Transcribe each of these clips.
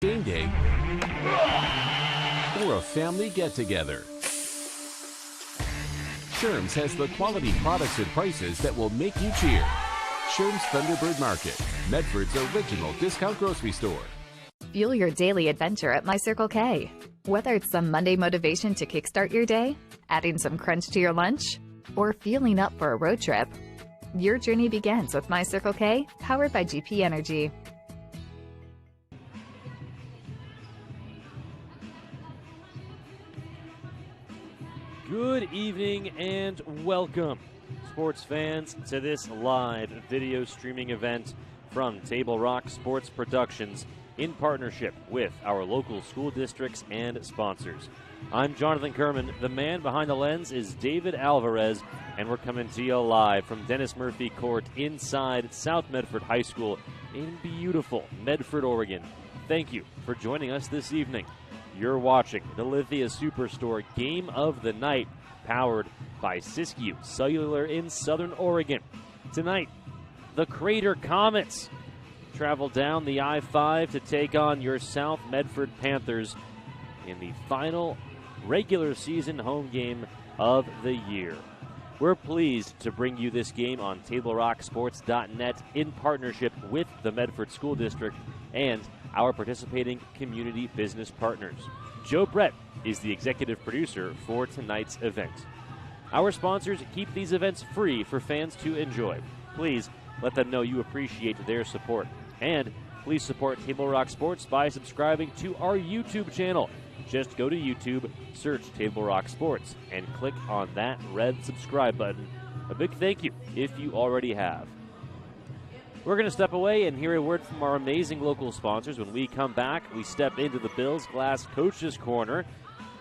game day or a family get-together. Sherm's has the quality products and prices that will make you cheer. Sherm's Thunderbird Market, Medford's original discount grocery store. Fuel your daily adventure at My Circle K. Whether it's some Monday motivation to kickstart your day, adding some crunch to your lunch, or fueling up for a road trip, your journey begins with My Circle K, powered by GP Energy. Good evening and welcome, sports fans, to this live video streaming event from Table Rock Sports Productions in partnership with our local school districts and sponsors. I'm Jonathan Kerman. The man behind the lens is David Alvarez, and we're coming to you live from Dennis Murphy Court inside South Medford High School in beautiful Medford, Oregon. Thank you for joining us this evening. You're watching the Lithia Superstore Game of the Night, powered by Siskiyou Cellular in Southern Oregon. Tonight, the Crater Comets travel down the I-5 to take on your South Medford Panthers in the final regular season home game of the year. We're pleased to bring you this game on TableRockSports.net in partnership with the Medford School District and our participating community business partners. Joe Brett is the executive producer for tonight's event. Our sponsors keep these events free for fans to enjoy. Please let them know you appreciate their support. And please support Table Rock Sports by subscribing to our YouTube channel. Just go to YouTube, search Table Rock Sports, and click on that red subscribe button. A big thank you if you already have. We're going to step away and hear a word from our amazing local sponsors. When we come back, we step into the Bills Glass Coaches Corner,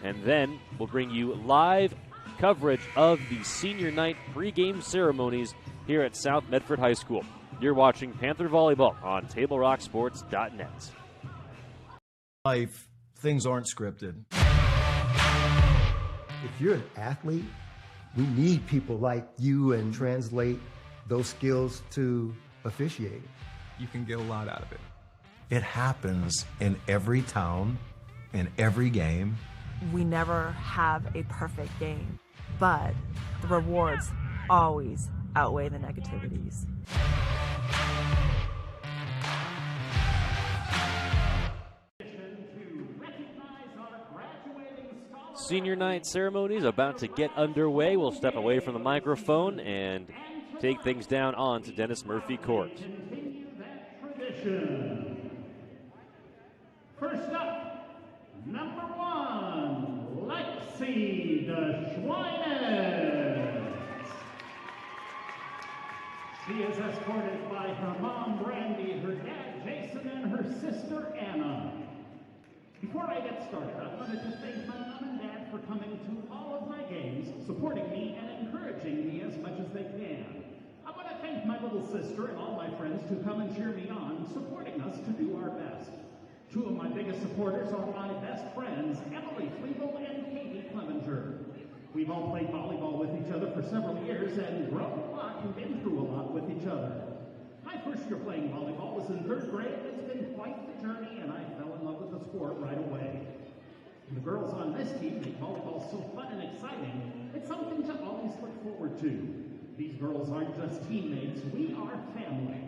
and then we'll bring you live coverage of the senior night pregame ceremonies here at South Medford High School. You're watching Panther Volleyball on TableRockSports.net. Life, things aren't scripted. If you're an athlete, we need people like you and translate those skills to officiating. You can get a lot out of it. It happens in every town, in every game. We never have a perfect game, but the rewards always outweigh the negativities. Senior night ceremonies about to get underway. We'll step away from the microphone and take things down on to Dennis Murphy Court. First up, number 1, Lexi DeSchweines. She is escorted by her mom, Brandy, her dad, Jason, and her sister, Anna. Before I get started, I wanted to thank my mom and dad for coming to all of my games, supporting me and encouraging me as much as they can. I want to thank my little sister and all my friends who come and cheer me on, supporting us to do our best. Two of my biggest supporters are my best friends, Emily Fleeble and Katie Clevenger. We've all played volleyball with each other for several years and grown a lot and been through a lot with each other. My first year playing volleyball was in 3rd grade. It's been quite the journey, and I fell in love with the sport right away. The girls on this team make volleyball so fun and exciting. It's something to always look forward to. These girls aren't just teammates, we are family.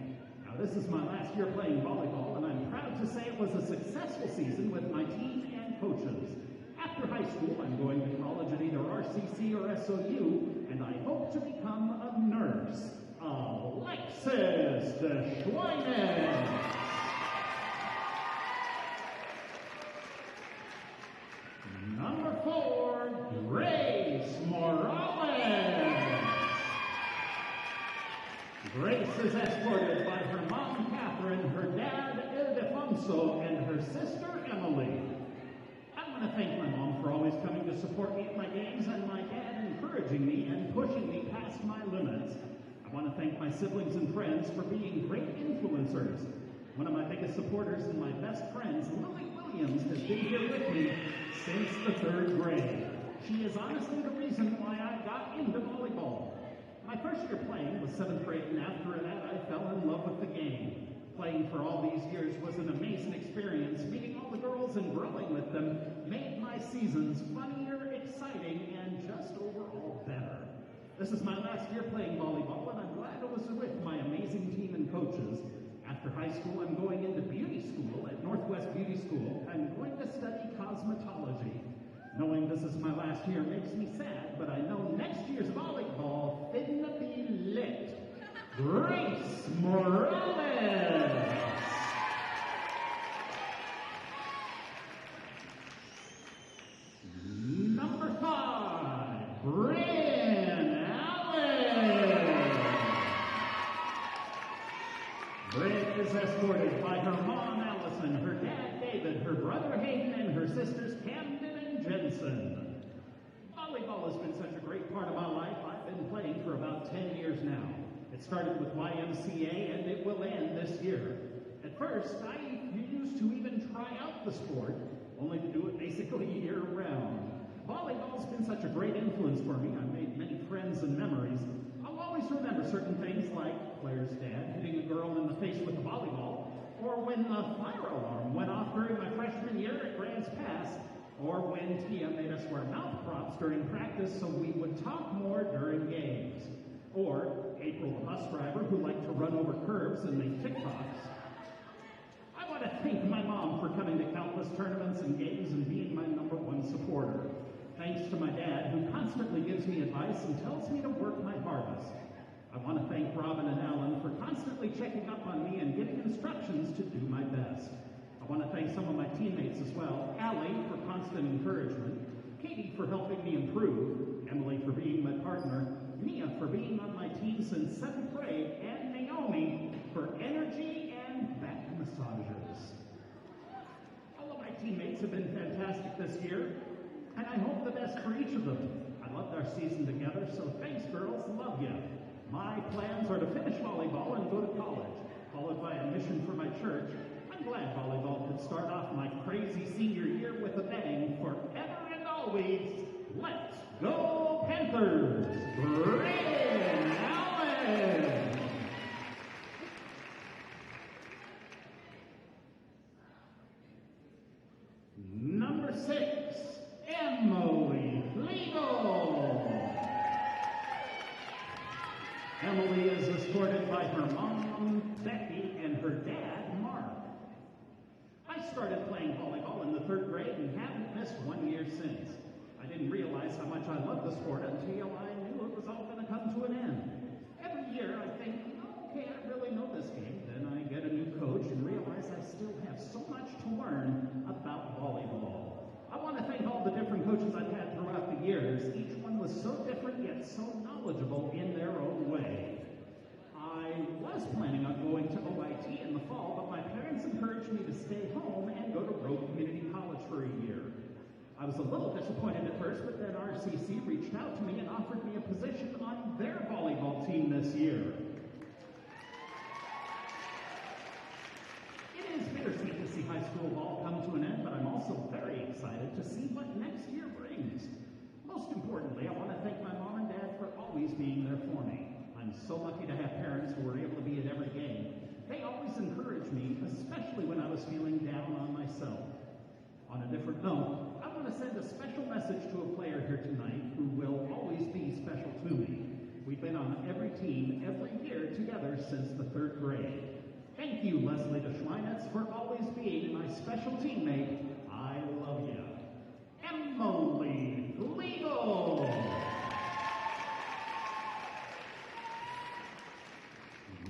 Now this is my last year playing volleyball, and I'm proud to say it was a successful season with my team and coaches. After high school, I'm going to college at either RCC or SOU, and I hope to become a nurse. Alexis DeSchweines. Number 4, Grace Morales. Grace is escorted by her mom, Catherine, her dad, Ildefonso, and her sister, Emily. I want to thank my mom for always coming to support me at my games and my dad encouraging me and pushing me past my limits. I want to thank my siblings and friends for being great influencers. One of my biggest supporters and my best friends, Lily Williams, has been here with me since the 3rd grade. She is honestly the reason why I got into volleyball. My first year playing was 7th grade, and after that I fell in love with the game. Playing for all these years was an amazing experience, meeting all the skills and growing with them made my seasons funnier, exciting, and just overall better. This is my last year playing volleyball, and I'm glad I was with my amazing team and coaches. After high school, I'm going into beauty school at Northwest Beauty School. I'm going to study cosmetology. Knowing this is my last year makes me sad, but I know next year's volleyball finna be lit. Grace Morales! Number 5, Bryn Allen! Bryn is escorted by her mom, Allison, her dad, David, her brother, Hayden, and her sisters, Camden and Jensen. Volleyball has been such a great part of my life. I've been playing for about 10 years now. It started with YMCA, and it will end this year. At first, I refused to even try out the sport, only to do it basically year-round. Volleyball's been such a great influence for me. I've made many friends and memories. I'll always remember certain things like Claire's dad hitting a girl in the face with a volleyball, or when the fire alarm went off during my freshman year at Grants Pass, or when Tia made us wear mouth props during practice so we would talk more during games, or April, the bus driver who liked to run over curbs and make TikToks. I want to thank my mom for coming to countless tournaments and games and being my #1 supporter. Thanks to my dad, who constantly gives me advice and tells me to work my hardest. I want to thank Robin and Alan for constantly checking up on me and giving instructions to do my best. I want to thank some of my teammates as well. Allie for constant encouragement, Katie for helping me improve, Emily for being my partner, Mia for being on my team since 7th grade, and Naomi for energy and back massages. All of my teammates have been fantastic this year, and I hope the best for each of them. I loved our season together, so thanks, girls. Love you. My plans are to finish volleyball and go to college, followed by a mission for my church. I'm glad volleyball could start off my crazy senior year with a bang. Forever and always, let's go Panthers! Bryn Allen! Number 6, Emily Legal. Emily is escorted by her mom, Becky, and her dad, Mark. I started playing volleyball in the 3rd grade and haven't missed 1 year since. I didn't realize how much I loved the sport until I knew it was all going to come to an end. Every year I think, okay, I really know this game. Then I get a new coach and realize I still have so much to learn about volleyball. I want to thank all the different coaches I've had throughout the years. Each one was so different yet so knowledgeable in their own way. I was planning on going to OIT in the fall, but my parents encouraged me to stay home and go to Road Community College for a year. I was a little disappointed at first, but then RCC reached out to me and offered me a position on their volleyball team this year. It is bittersweet to see high school ball come to an end, but I'm also very excited to see what next year brings. Most importantly, I want to thank my mom and dad for always being there for me. I'm so lucky to have parents who were able to be at every game. They always encouraged me, especially when I was feeling down on myself. On a different note, I want to send a special message to a player here tonight who will always be special to me. We've been on every team, every year together since the 3rd grade. Thank you, Leslie DeSchweinitz, for always being my special teammate. I love you. Emily Legal!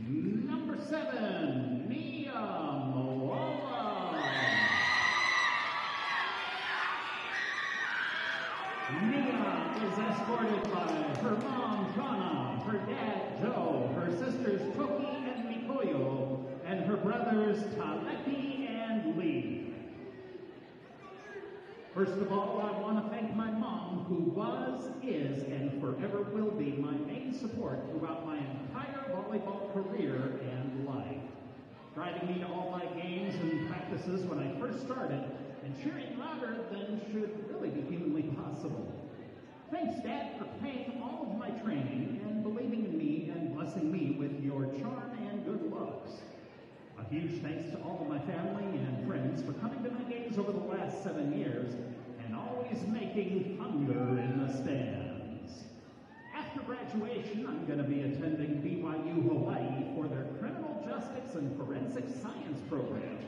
Number 7, Mia Moala. Mia is escorted by her mom, Shauna, her dad, Joe, her sisters, Toki and Mikoyo, and her brothers, Taleki and Lee. First of all, I want to thank my mom, who was, is, and forever will be my main support throughout my entire volleyball career and life. Driving me to all my games and practices when I first started, and cheering louder than should really be humanly possible. Thanks, Dad, for paying all of my training and believing in me and blessing me with your charm and good looks. A huge thanks to all of my family and friends friends for coming to my games over the last 7 years and always making thunder in the stands. After graduation, I'm going to be attending BYU Hawaii for their Criminal Justice and Forensic Science program.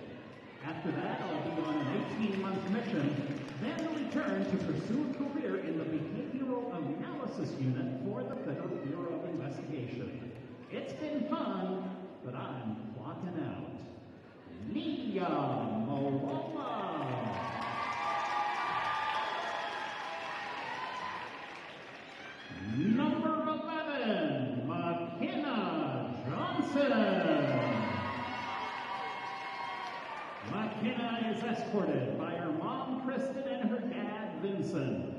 After that, I'll be on an 18-month mission, then return to pursue a career in the Behavioral Analysis Unit for the Federal Bureau of Investigation. It's been fun, but I'm clocking out. Nia Moloma. Number 11, McKenna Johnson. McKenna is escorted by her mom, Kristen, and her dad, Vincent.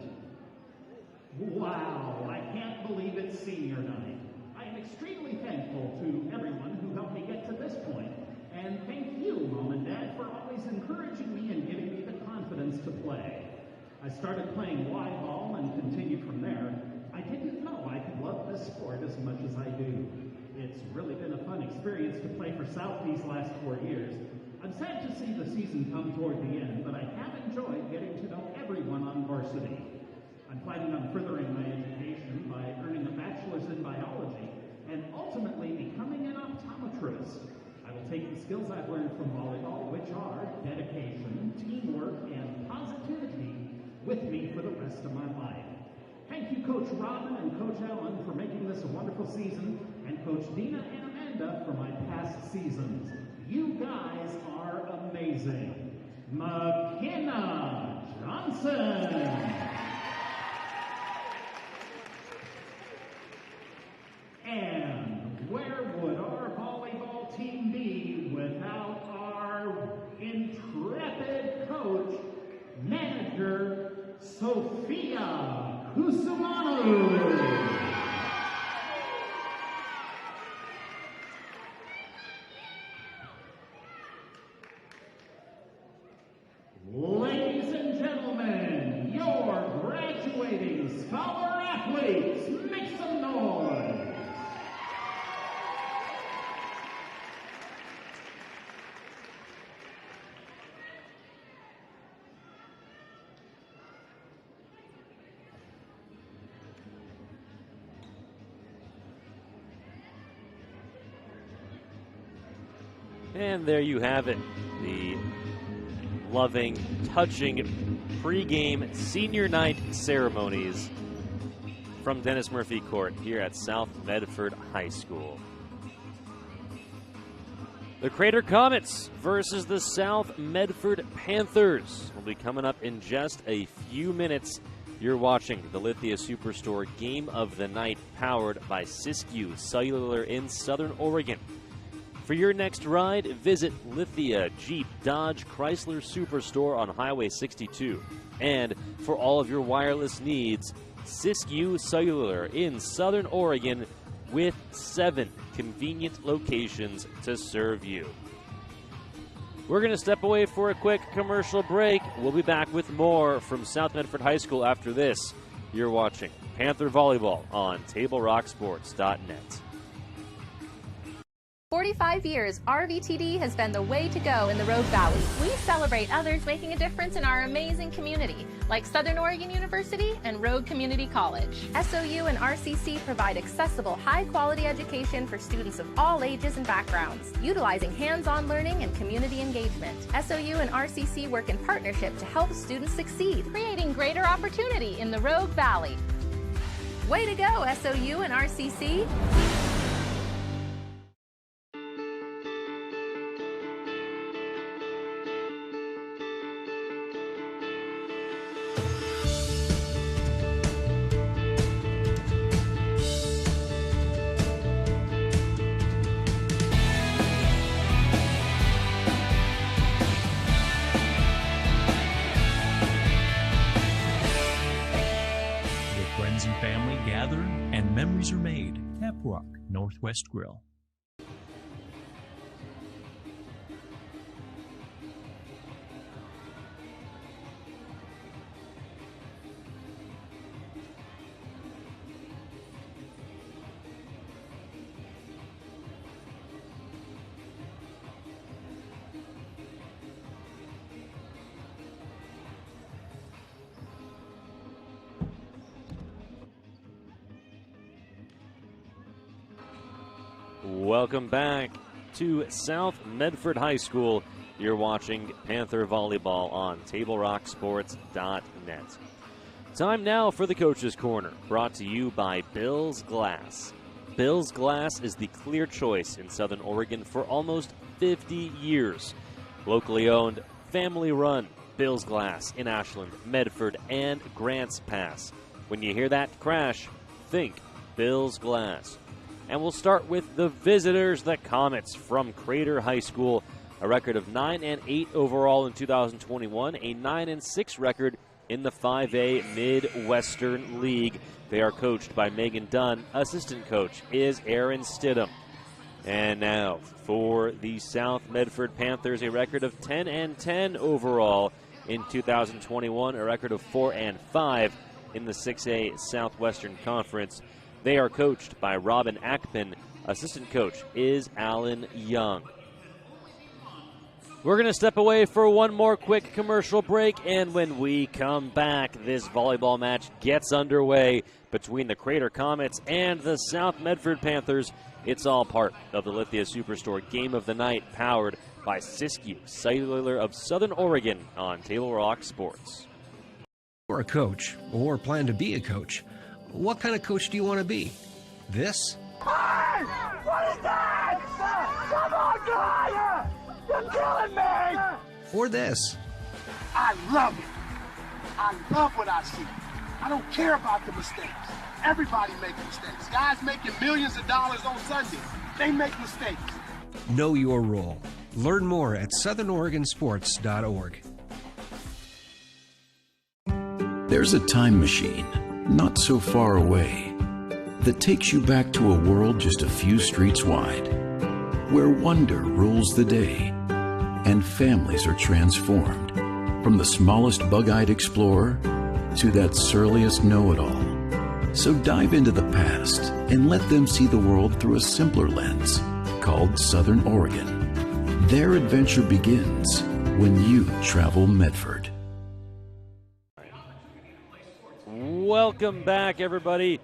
Wow, I can't believe it's senior night. I am extremely thankful to everyone who helped me get to this point, and thank you, Mom and Dad, for always encouraging me and giving me the confidence to play. I started playing Y-ball and continued from there. I didn't know I could love this sport as much as I do. It's really been a fun experience to play for South these last 4 years. I'm sad to see the season come toward the end, but I have enjoyed getting to know everyone on varsity. I'm planning on furthering my education by earning a bachelor's in biology and ultimately becoming an optometrist. I will take the skills I've learned from volleyball, which are dedication, teamwork, and positivity, with me for the rest of my life. Thank you, Coach Robin and Coach Ellen, for making this a wonderful season, and Coach Dina and Amanda for my past seasons. You guys are amazing. McKenna Johnson. And where would our volleyball team be without our intrepid coach, manager, Sophia Kusumanu? Ladies and gentlemen, your graduating scholar athletes, make some noise. And there you have it, the loving, touching pregame senior night ceremonies from Dennis Murphy Court here at South Medford High School. The Crater Comets versus the South Medford Panthers will be coming up in just a few minutes. You're watching the Lithia Superstore Game of the Night, powered by Siskiyou Cellular in Southern Oregon. For your next ride, visit Lithia Jeep Dodge Chrysler Superstore on Highway 62. And for all of your wireless needs, Siskiyou Cellular in Southern Oregon, with 7 convenient locations to serve you. We're going to step away for a quick commercial break. We'll be back with more from South Medford High School after this. You're watching Panther Volleyball on TableRockSports.net. 45 years, RVTD has been the way to go in the Rogue Valley. We celebrate others making a difference in our amazing community, like Southern Oregon University and Rogue Community College. SOU and RCC provide accessible, high-quality education for students of all ages and backgrounds, utilizing hands-on learning and community engagement. SOU and RCC work in partnership to help students succeed, creating greater opportunity in the Rogue Valley. Way to go, SOU and RCC! Memories are made. Tap Rock Northwest Grill. Welcome back to South Medford High School. You're watching Panther Volleyball on TableRockSports.net. Time now for the Coach's Corner, brought to you by Bill's Glass. Bill's Glass is the clear choice in Southern Oregon for almost 50 years. Locally owned, family run, Bill's Glass in Ashland, Medford, and Grants Pass. When you hear that crash, think Bill's Glass. And we'll start with the visitors, the Comets from Crater High School. A record of 9-8 overall in 2021, a 9-6 record in the 5A Midwestern League. They are coached by Megan Dunn. Assistant coach is Aaron Stidham. And now for the South Medford Panthers, a record of 10-10 overall in 2021, a record of 4-5 in the 6A Southwestern Conference. They are coached by Robin Ackman. Assistant coach is Alan Young. We're going to step away for one more quick commercial break, and when we come back, this volleyball match gets underway between the Crater Comets and the South Medford Panthers. It's all part of the Lithia Superstore Game of the Night, powered by Siskiyou Cellular of Southern Oregon on Table Rock Sports. You're a coach, or plan to be a coach. What kind of coach do you want to be? This? Hey! What is that? Come on, guy! You're killing me! Or this? I love it. I love what I see. I don't care about the mistakes. Everybody makes mistakes. Guys making millions of dollars on Sunday, they make mistakes. Know your role. Learn more at southernoregonsports.org. There's a time machine, not so far away, that takes you back to a world just a few streets wide, where wonder rules the day and families are transformed, from the smallest bug-eyed explorer to that surliest know-it-all. So dive into the past and let them see the world through a simpler lens called Southern Oregon. Their adventure begins when you travel Medford. Welcome back, everybody,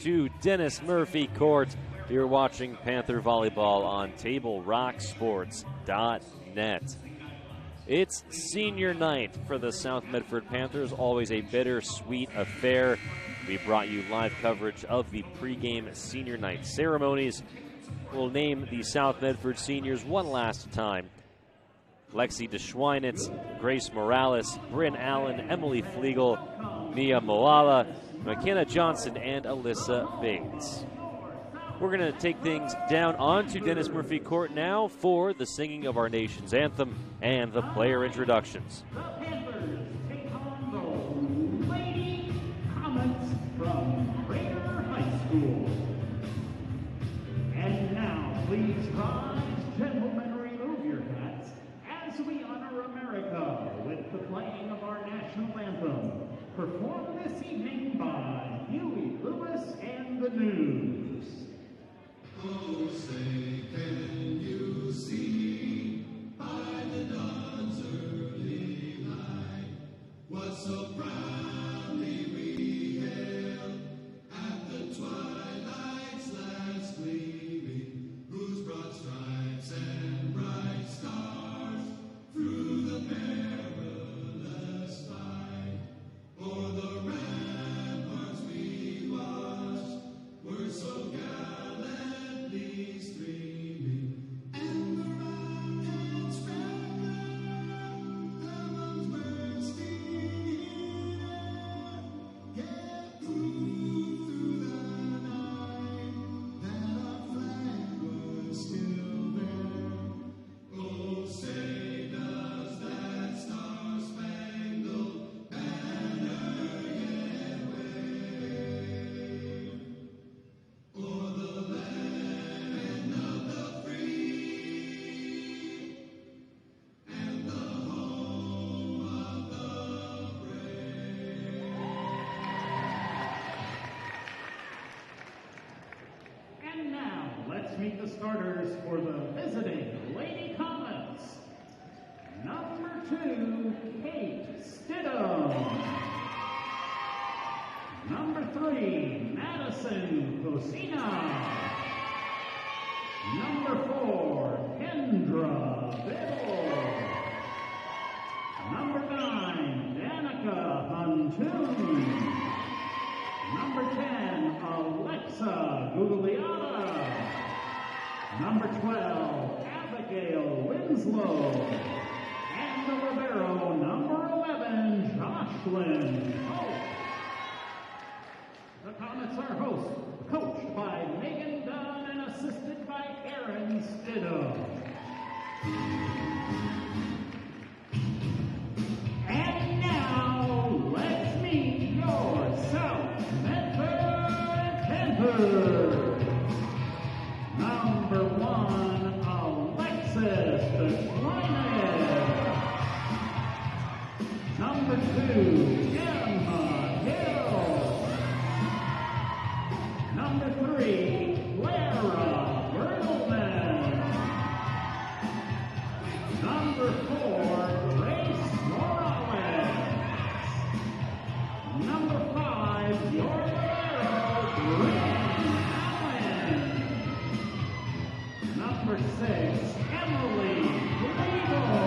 to Dennis Murphy Court. You're watching Panther Volleyball on TableRockSports.net. It's senior night for the South Medford Panthers, always a bittersweet affair. We brought you live coverage of the pregame senior night ceremonies. We'll name the South Medford seniors one last time. Lexi DeSchweinitz, Grace Morales, Bryn Allen, Emily Flegel, Mia Moala, McKenna Johnson, and Alyssa Bates. We're going to take things down onto Dennis Murphy Court now for the singing of our nation's anthem and the player introductions. The Panthers take on the Lady Comets from Crater High School. And now, please rise, gentlemen, remove your hats as we honor America with the playing of our national anthem, performed this evening by Huey Lewis and the News. Oh, say, can you see by the dawn's early light what so proudly we hailed at the twilight's last gleaming, whose broad stripes and bright stars through the perilous fight o'er the ramparts we watched were so gallantly streaming, and the rockets sprang the guns bursting in air, yet proved through the night that our flag was still there. Oh, say does that star-spangled banner yet wave o'er the land of the free and the home of the brave. And now, let's meet the starters for the visiting Lady Comets. Number 2, Kate Stidham. Number 3, Madison Cosina. Number 4, Kendra Biddle. Number 9, Danica Huntoon. Number 10, Alexa Gugliata. Number 12, Abigail Winslow. And the libero, number 11, Jocelyn Hope. The Comets are coached by Megan Dunn and assisted by Aaron Stidham. And now, let's meet your South Medford Panthers. Number 1, Alexis DeQuine. Number 2, Emma Hill. Number 3, Clara Bertelman. Number 4, Grace Morales. Number 5, your libero, Bryn Allen. Number 6, Emily Riegel.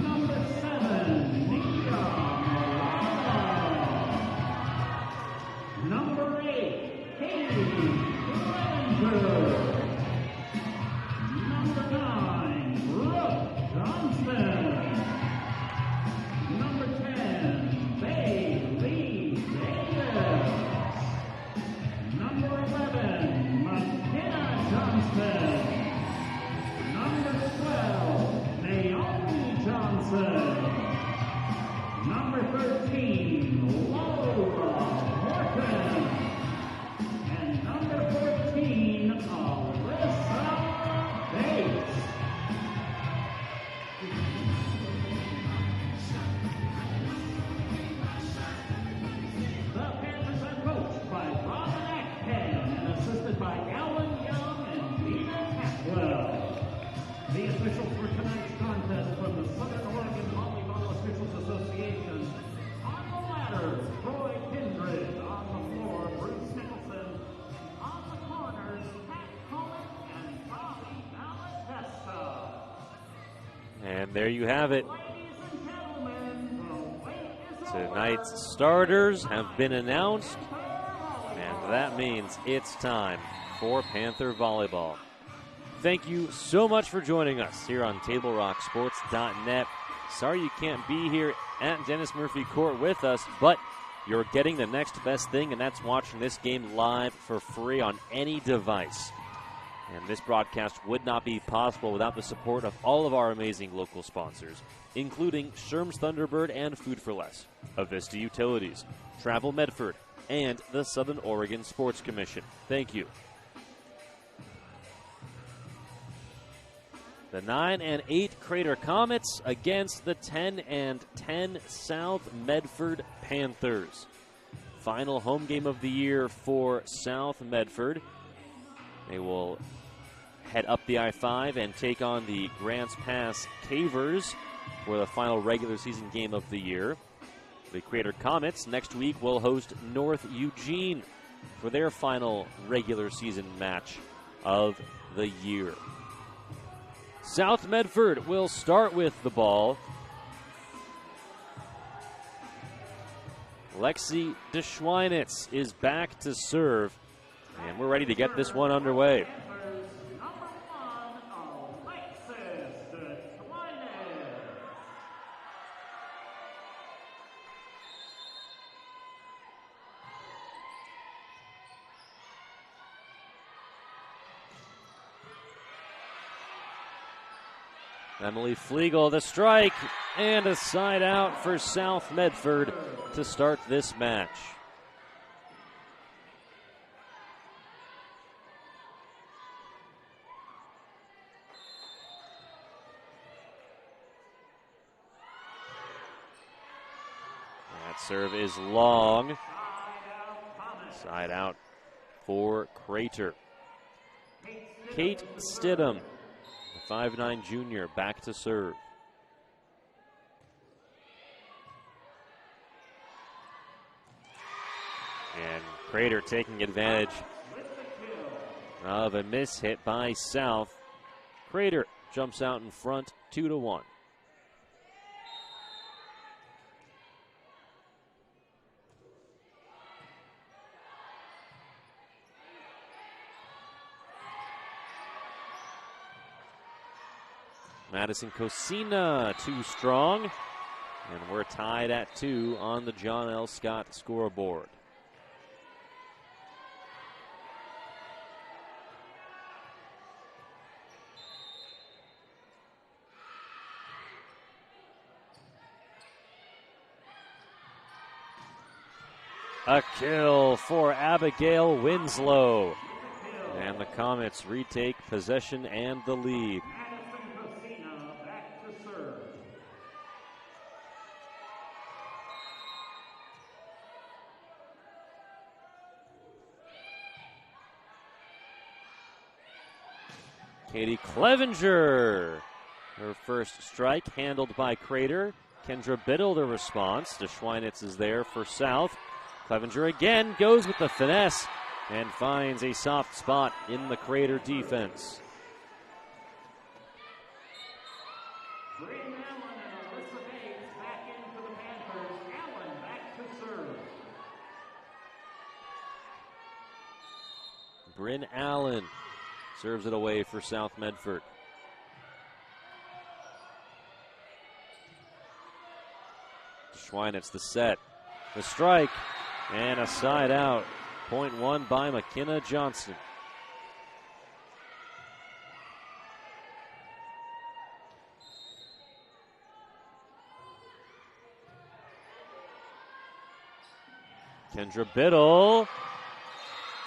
Number 7, Nika Morales. Number 8, Katie Clevenger. Number 9, Brooke Johnson. Number 10, Bailey Davis. Number 11, McKenna Johnson. Number 12, Naomi Johnson. Number 13, Laura Horton. And number 14, Alyssa Bates. The Panthers are coached by Robin Ackpen and assisted by Alan Young and Dina Catwell. The officials for tonight's contest from the Southern Oregon Volleyball Officials Association. On the ladder, Troy Kindred. On the floor, Bruce Nicholson. On the corners, Pat Cohen and Bobby Malatesta. And there you have it. Ladies and gentlemen, the wait is Tonight's over. starters have been announced, and that means it's time for Panther Volleyball. Thank you so much for joining us here on TableRockSports.net. Sorry you can't be here at Dennis Murphy Court with us, but you're getting the next best thing, and that's watching this game live for free on any device. And this broadcast would not be possible without the support of all of our amazing local sponsors, including Sherm's Thunderbird and Food for Less, Avista Utilities, Travel Medford, and the Southern Oregon Sports Commission. Thank you. The 9 and 8 Crater Comets against the 10 and 10 South Medford Panthers. Final home game of the year for South Medford. They will head up the I-5 and take on the Grants Pass Cavers for the final regular season game of the year. The Crater Comets next week will host North Eugene for their final regular season match of the year. South Medford will start with the ball. Lexi DeSchweinitz is back to serve, and we're ready to get this one underway. Emily Flegel, the strike, and a side out for South Medford to start this match. That serve is long. Side out for Crater. Kate Stidham, 5'9" junior, back to serve. And Crater taking advantage of a miss hit by South. Crater jumps out in front, 2-1. Madison Cosina too strong, and we're tied at 2 on the John L. Scott scoreboard. A kill for Abigail Winslow. And the Comets retake possession and the lead. Katie Clevenger, her first strike handled by Crater. Kendra Biddle the response. DeSchweinitz is there for South. Clevenger again goes with the finesse and finds a soft spot in the Crater defense. Bryn Allen serves it away for South Medford. Schweinitz the set. The strike and a side out. Point one by McKenna Johnson. Kendra Biddle.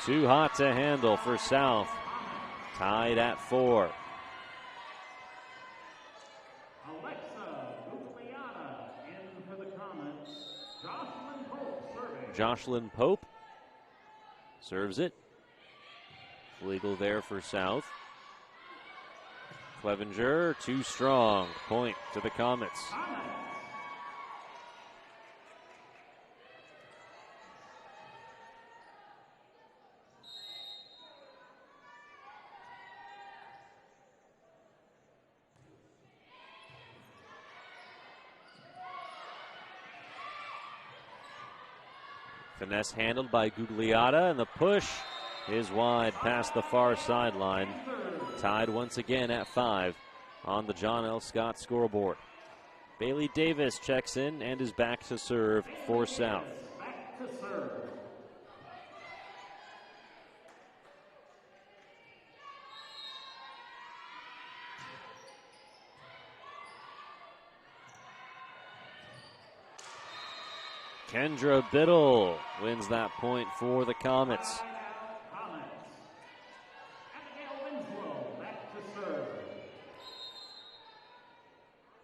Too hot to handle for South. Tied at 4. Jocelyn Pope serves it. Legal there for South. Clevenger too strong. Point to the Comets. Finesse handled by Gugliotta, and the push is wide past the far sideline. Tied once again at 5 on the John L. Scott scoreboard. Bailey Davis checks in and is back to serve for South. Kendra Biddle wins that point for the Comets.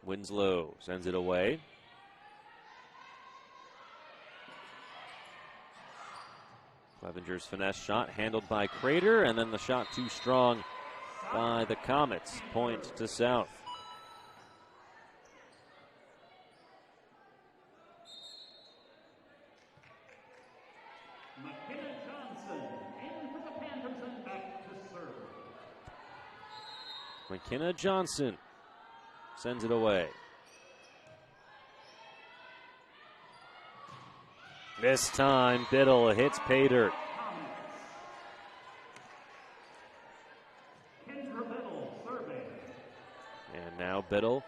Winslow sends it away. Clevenger's finesse shot handled by Crater, and then the shot too strong by the Comets. Point to South. McKenna Johnson sends it away. This time, Biddle hits pay dirt. And now Biddle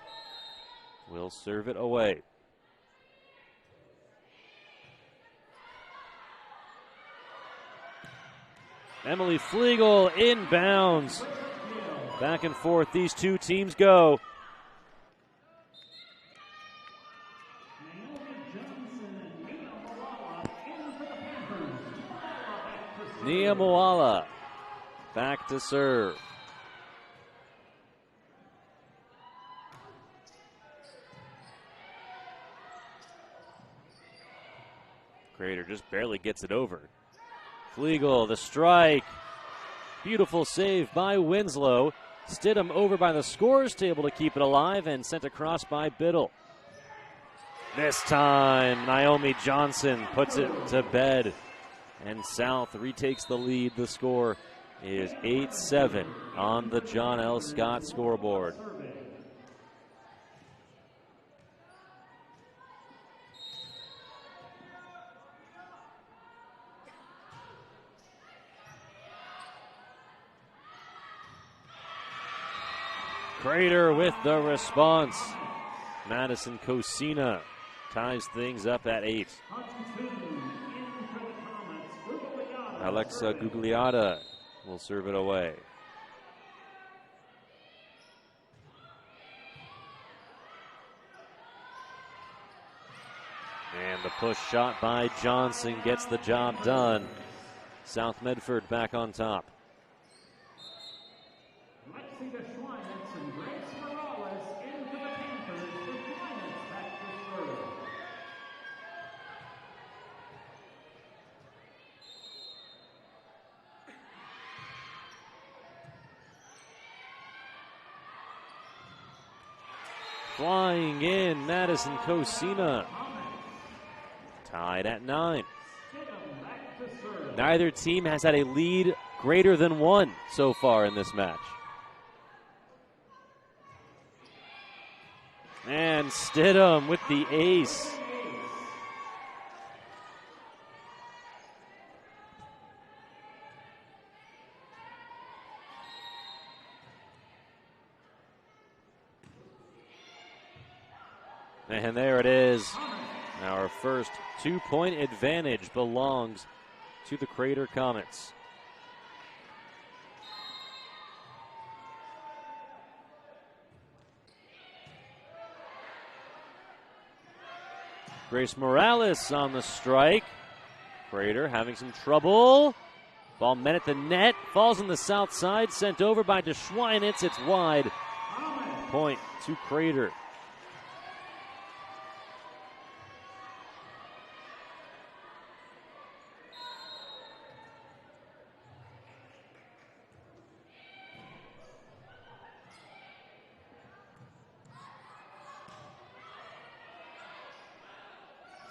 will serve it away. Emily Flegel inbounds. Back and forth these two teams go. Nia Moala back to serve. Crater just barely gets it over. Flegel, the strike. Beautiful save by Winslow. Stidham over by the scorer's table to keep it alive and sent across by Biddle. This time, Naomi Johnson puts it to bed. And South retakes the lead. The score is 8-7 on the John L. Scott scoreboard. Crater with the response. Madison Cosina ties things up at 8. Alexa Gugliotta will serve it away. And the push shot by Johnson gets the job done. South Medford back on top. Flying in, Madison Cosina. Tied at 9. Neither team has had a lead greater than 1 so far in this match. And Stidham with the ace. And there it is. Our first 2-point advantage belongs to the Crater Comets. Grace Morales on the strike. Crater having some trouble. Ball met at the net. Falls on the south side. Sent over by DeSchweinitz. It's wide. Point to Crater.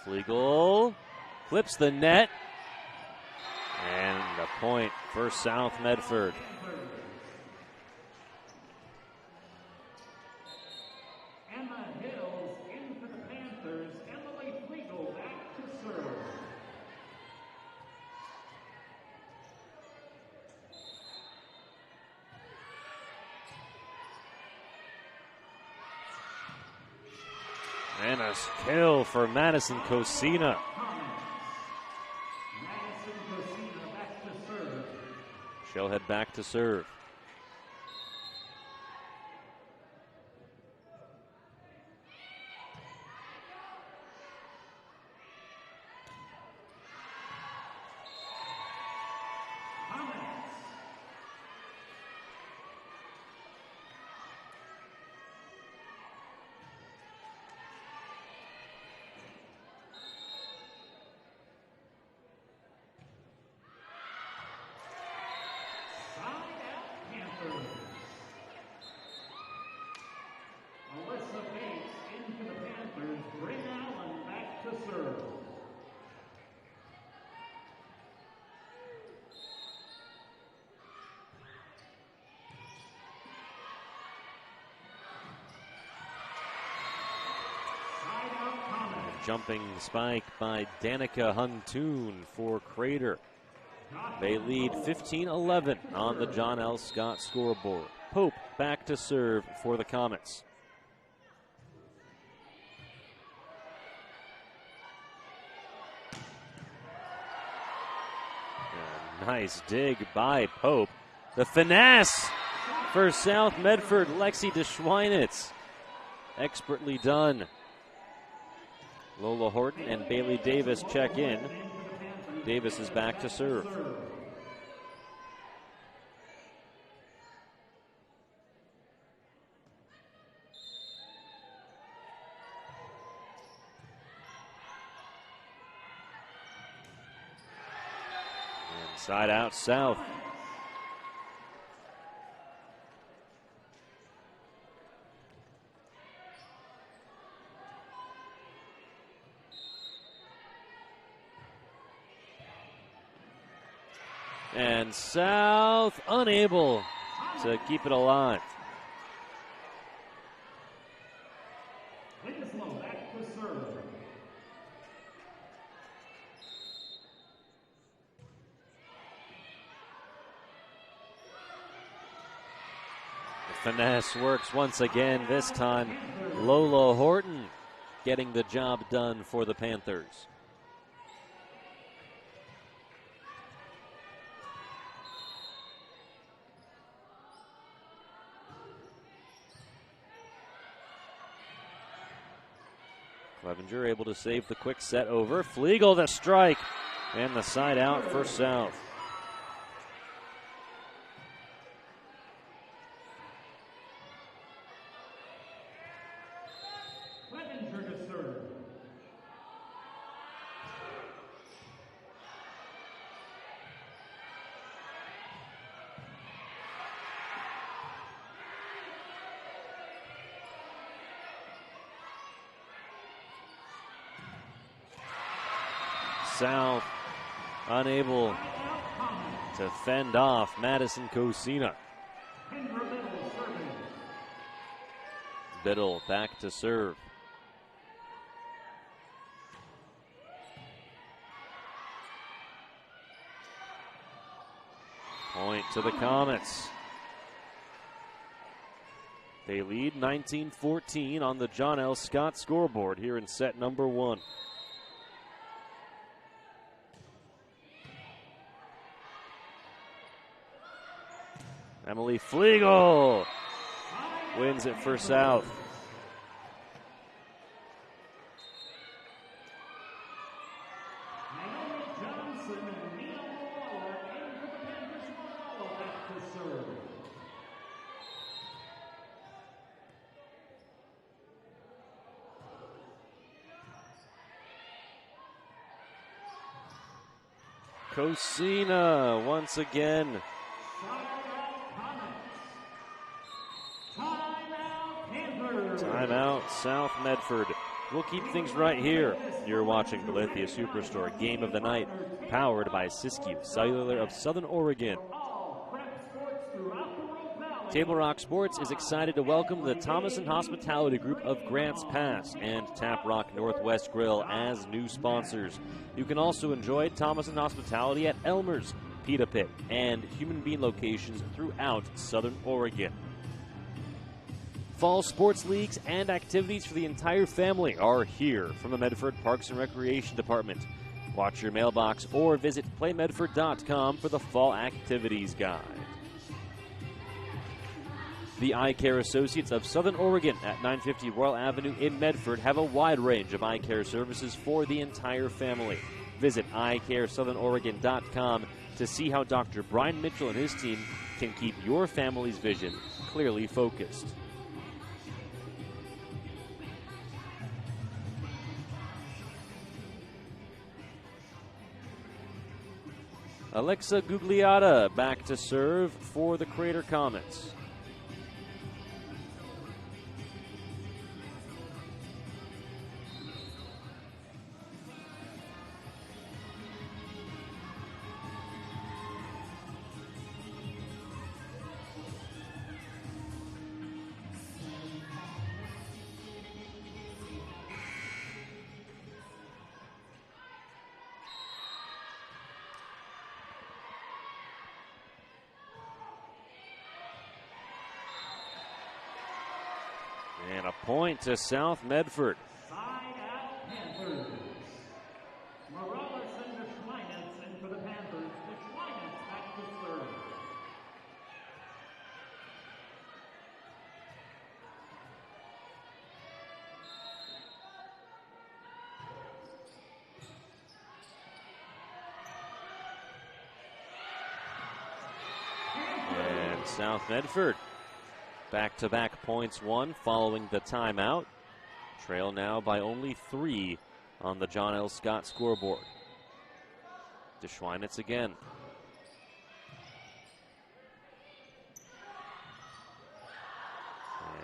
Flegel clips the net, and a point for South Medford. Emma Hills in for the Panthers. Emily Flegel back to serve. And a kill for Madison Cosina. Madison Cosina back to serve. She'll head back to serve. Alyssa Bates into the Panthers. Bryn Allen back to serve. Jumping spike by Danica Huntoon for Crater. They lead 15-11 on the John L. Scott scoreboard. Pope back to serve for the Comets. A nice dig by Pope. The finesse for South Medford, Lexi DeSchweinitz. Expertly done. Lola Horton and Bailey Davis check in. Davis is back to serve. Inside out South. And South unable to keep it alive. Winslow back to serve. The finesse works once again. This time, Lola Horton getting the job done for the Panthers. Clevenger able to save the quick set over. Flegel the strike. And the side out for South. Clevenger to serve. South unable to fend off Madison Cosina. Biddle back to serve. Point to the Comets. They lead 19-14 on the John L. Scott scoreboard here in set number 1. Emily Flegel wins it for South. Cosina once again. Timeout, South Medford. We'll keep things right here. You're watching the Lithia Superstore Game of the Night, powered by Siskiyou Cellular of Southern Oregon. Table Rock Sports is excited to welcome the Thomason Hospitality Group of Grants Pass and Tap Rock Northwest Grill as new sponsors. You can also enjoy Thomason Hospitality at Elmer's, Pita Pit, and Human Bean locations throughout Southern Oregon. Fall sports leagues and activities for the entire family are here from the Medford Parks and Recreation Department. Watch your mailbox or visit playmedford.com for the fall activities guide. The Eye Care Associates of Southern Oregon at 950 Royal Avenue in Medford have a wide range of eye care services for the entire family. Visit eyecaresouthernoregon.com to see how Dr. Brian Mitchell and his team can keep your family's vision clearly focused. Alexa Gugliotta back to serve for the Crater Comets. And a point to South Medford. Side out Panthers. Morales and the Schweinitz in for the Panthers. The Schweinitz back to serve. And South Medford back-to-back points won following the timeout. Trail now by only 3 on the John L. Scott scoreboard. DeSchweinitz again.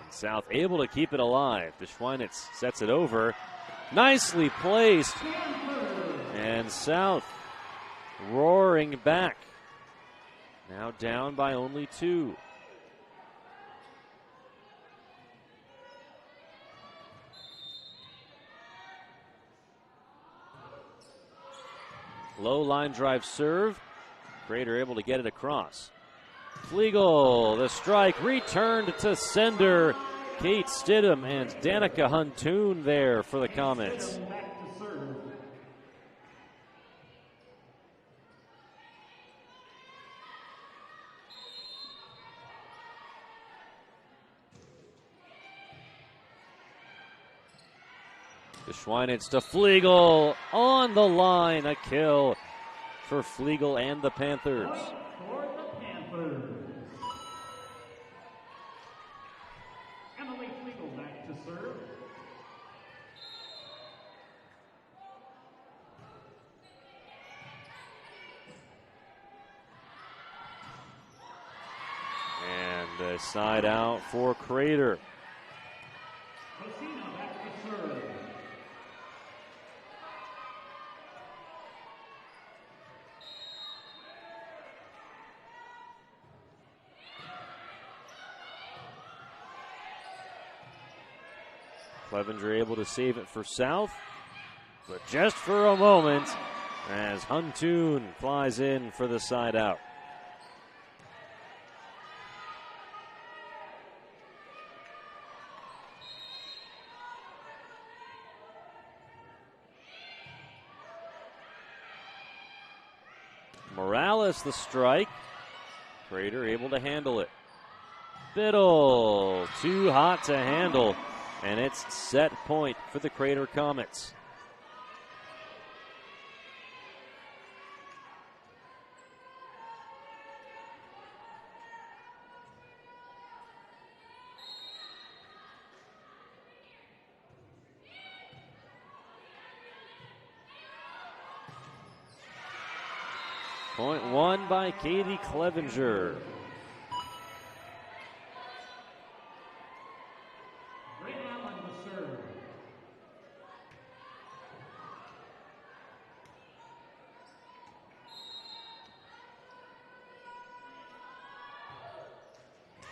And South able to keep it alive. DeSchweinitz sets it over. Nicely placed. And South roaring back Now down by only 2. Low line drive serve. Crater able to get it across. Flegel, the strike, returned to sender. Kate Stidham and Danica Huntoon there for the Comets. Schweinitz to Flegel on the line, a kill for Flegel and the Panthers. Emily Flegel back to serve. And a side out for Crater. Cosina back to serve. Clevenger able to save it for South, but just for a moment as Huntoon flies in for the side out. Morales the strike. Crater able to handle it. Biddle, too hot to handle. And it's set point for the Crater Comets. Point won by Katie Clevenger.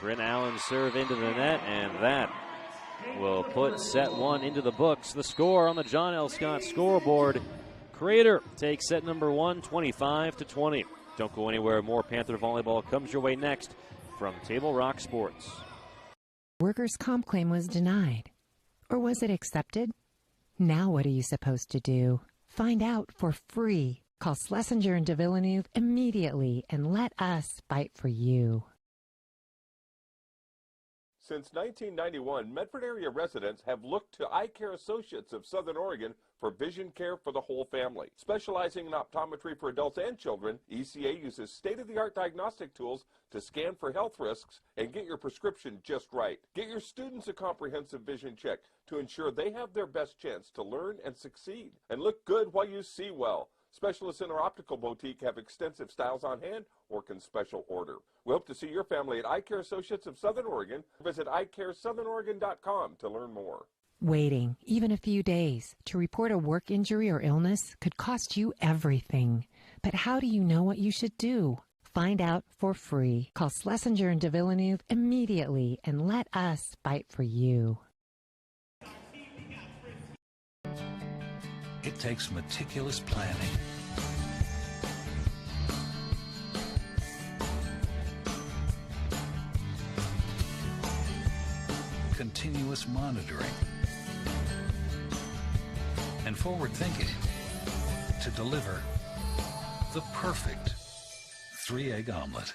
Bryn Allen serve into the net, and that will put set 1 into the books. The score on the John L. Scott scoreboard. Crater takes set number 1, 25-20. Don't go anywhere. More Panther volleyball comes your way next from Table Rock Sports. Workers' comp claim was denied. Or was it accepted? Now what are you supposed to do? Find out for free. Call Schlesinger and de Villeneuve immediately and let us fight for you. Since 1991, Medford area residents have looked to Eye Care Associates of Southern Oregon for vision care for the whole family. Specializing in optometry for adults and children, ECA uses state-of-the-art diagnostic tools to scan for health risks and get your prescription just right. Get your students a comprehensive vision check to ensure they have their best chance to learn and succeed. And look good while you see well. Specialists in our optical boutique have extensive styles on hand or can special order. We hope to see your family at Eye Care Associates of Southern Oregon. Visit eyecaresouthern.com to learn more. Waiting, even a few days, to report a work injury or illness could cost you everything. But how do you know what you should do? Find out for free. Call Schlesinger and de Villeneuve immediately and let us fight for you. It takes meticulous planning, continuous monitoring, and forward thinking to deliver the perfect 3-egg omelet.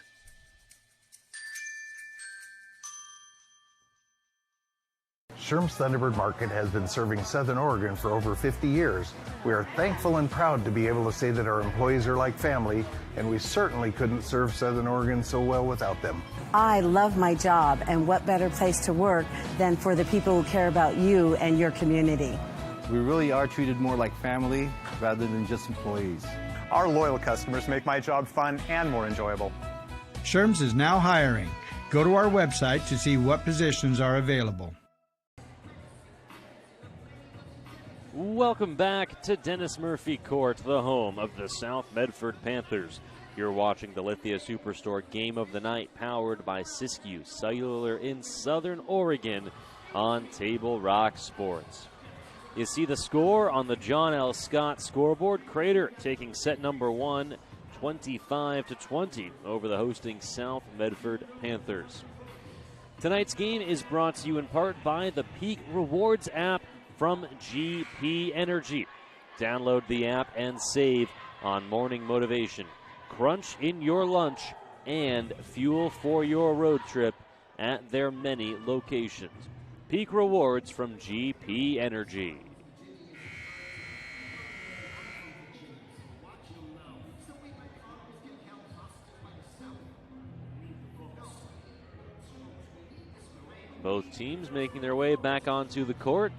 Sherm's Thunderbird Market has been serving Southern Oregon for over 50 years. We are thankful and proud to be able to say that our employees are like family, and we certainly couldn't serve Southern Oregon so well without them. I love my job, and what better place to work than for the people who care about you and your community. We really are treated more like family rather than just employees. Our loyal customers make my job fun and more enjoyable. Sherm's is now hiring. Go to our website to see what positions are available. Welcome back to Dennis Murphy Court, the home of the South Medford Panthers. You're watching the Lithia Superstore Game of the Night, powered by Siskiyou Cellular in Southern Oregon on Table Rock Sports. You see the score on the John L. Scott scoreboard. Crater taking set number 1, 25-20 over the hosting South Medford Panthers. Tonight's game is brought to you in part by the Peak Rewards app from GP Energy. Download the app and save on morning motivation, crunch in your lunch, and fuel for your road trip at their many locations. Peak Rewards from GP Energy. Both teams making their way back onto the court.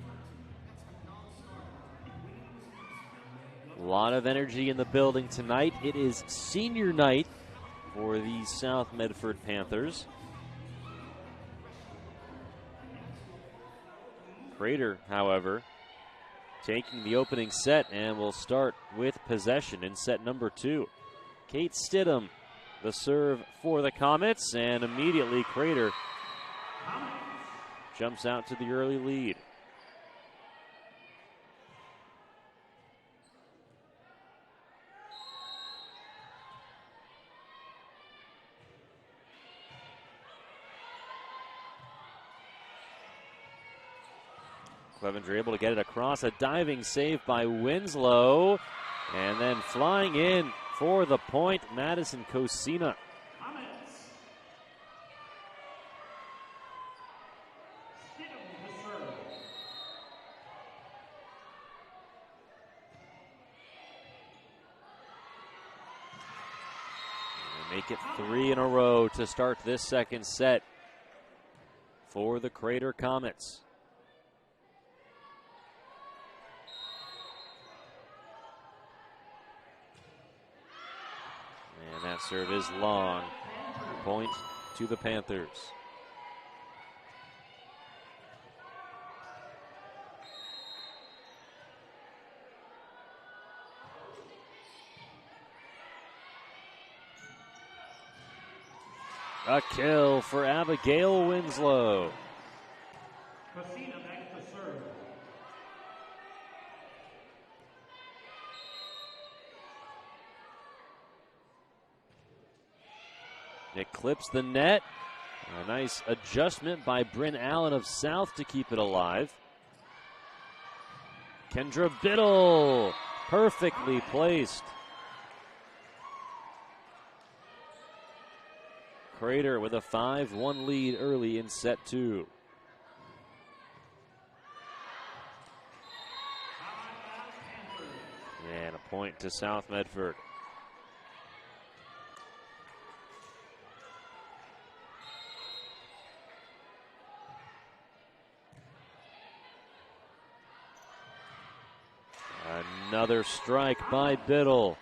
A lot of energy in the building tonight. It is senior night for the South Medford Panthers. Crater, however, taking the opening set and will start with possession in set number 2. Kate Stidham, the serve for the Comets, and immediately Crater jumps out to the early lead. Clevenger able to get it across. A diving save by Winslow. And then flying in for the point, Madison Cosina. Make it 3 in a row to start this second set for the Crater Comets. And that serve is long. Point to the Panthers. A kill for Abigail Winslow. Cosina back to serve. It clips the net. A nice adjustment by Bryn Allen of South to keep it alive. Kendra Biddle, perfectly placed. Crater with a 5-1 lead early in set 2. And a point to South Medford. Another strike by Biddle.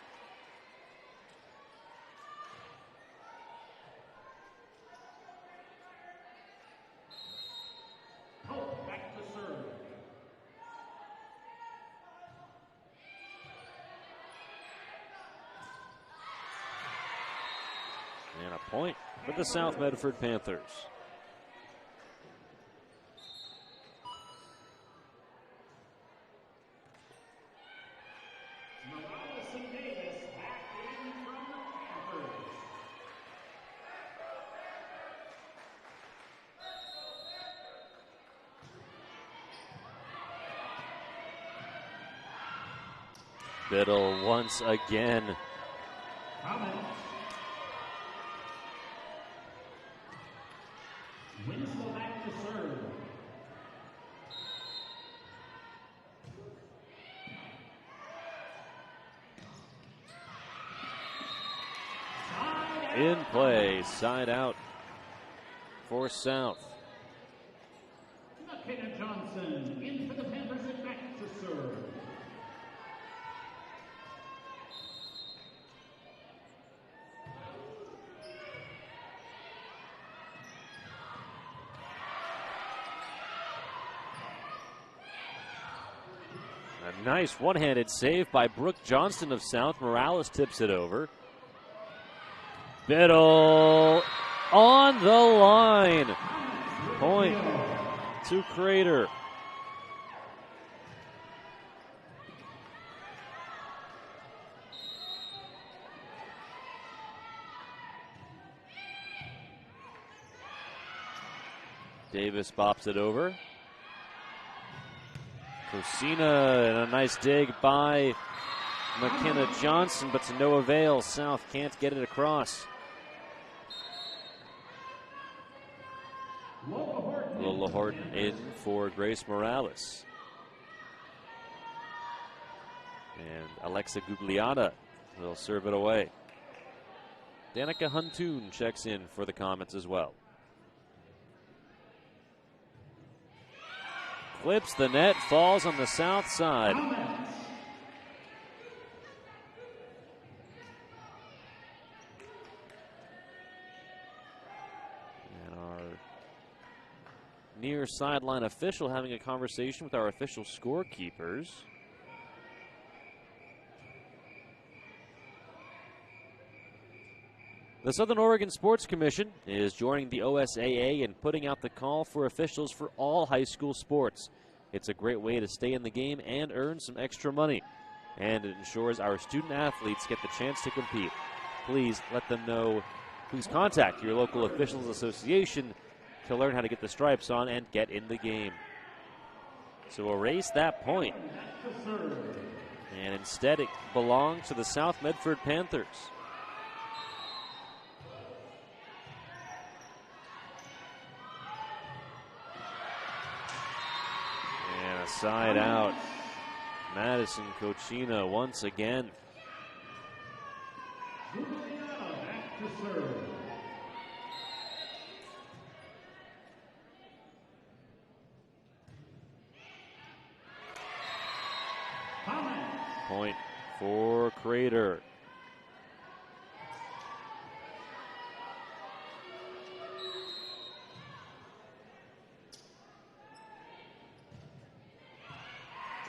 And a point for the South Medford Panthers. Biddle once again. Winslow back to serve. In play, side out for South. McKenna Johnson in for the Panthers and back to serve. A nice one-handed save by Brooke Johnston of South. Morales tips it over. Biddle on the line. Point to Crater. Davis bops it over. Cosina and a nice dig by McKenna Johnson, but to no avail. South can't get it across. Lola Horton in for Grace Morales. And Alexa Gugliata will serve it away. Danica Huntoon checks in for the Comets as well. Clips the net, falls on the south side. And our near sideline official having a conversation with our official scorekeepers. The Southern Oregon Sports Commission is joining the OSAA in putting out the call for officials for all high school sports. It's a great way to stay in the game and earn some extra money. And it ensures our student athletes get the chance to compete. Please let them know. Please contact your local officials association to learn how to get the stripes on and get in the game. So erase that point. And instead it belongs to the South Medford Panthers. Side out. Madison Cochina once again. Point for Crater.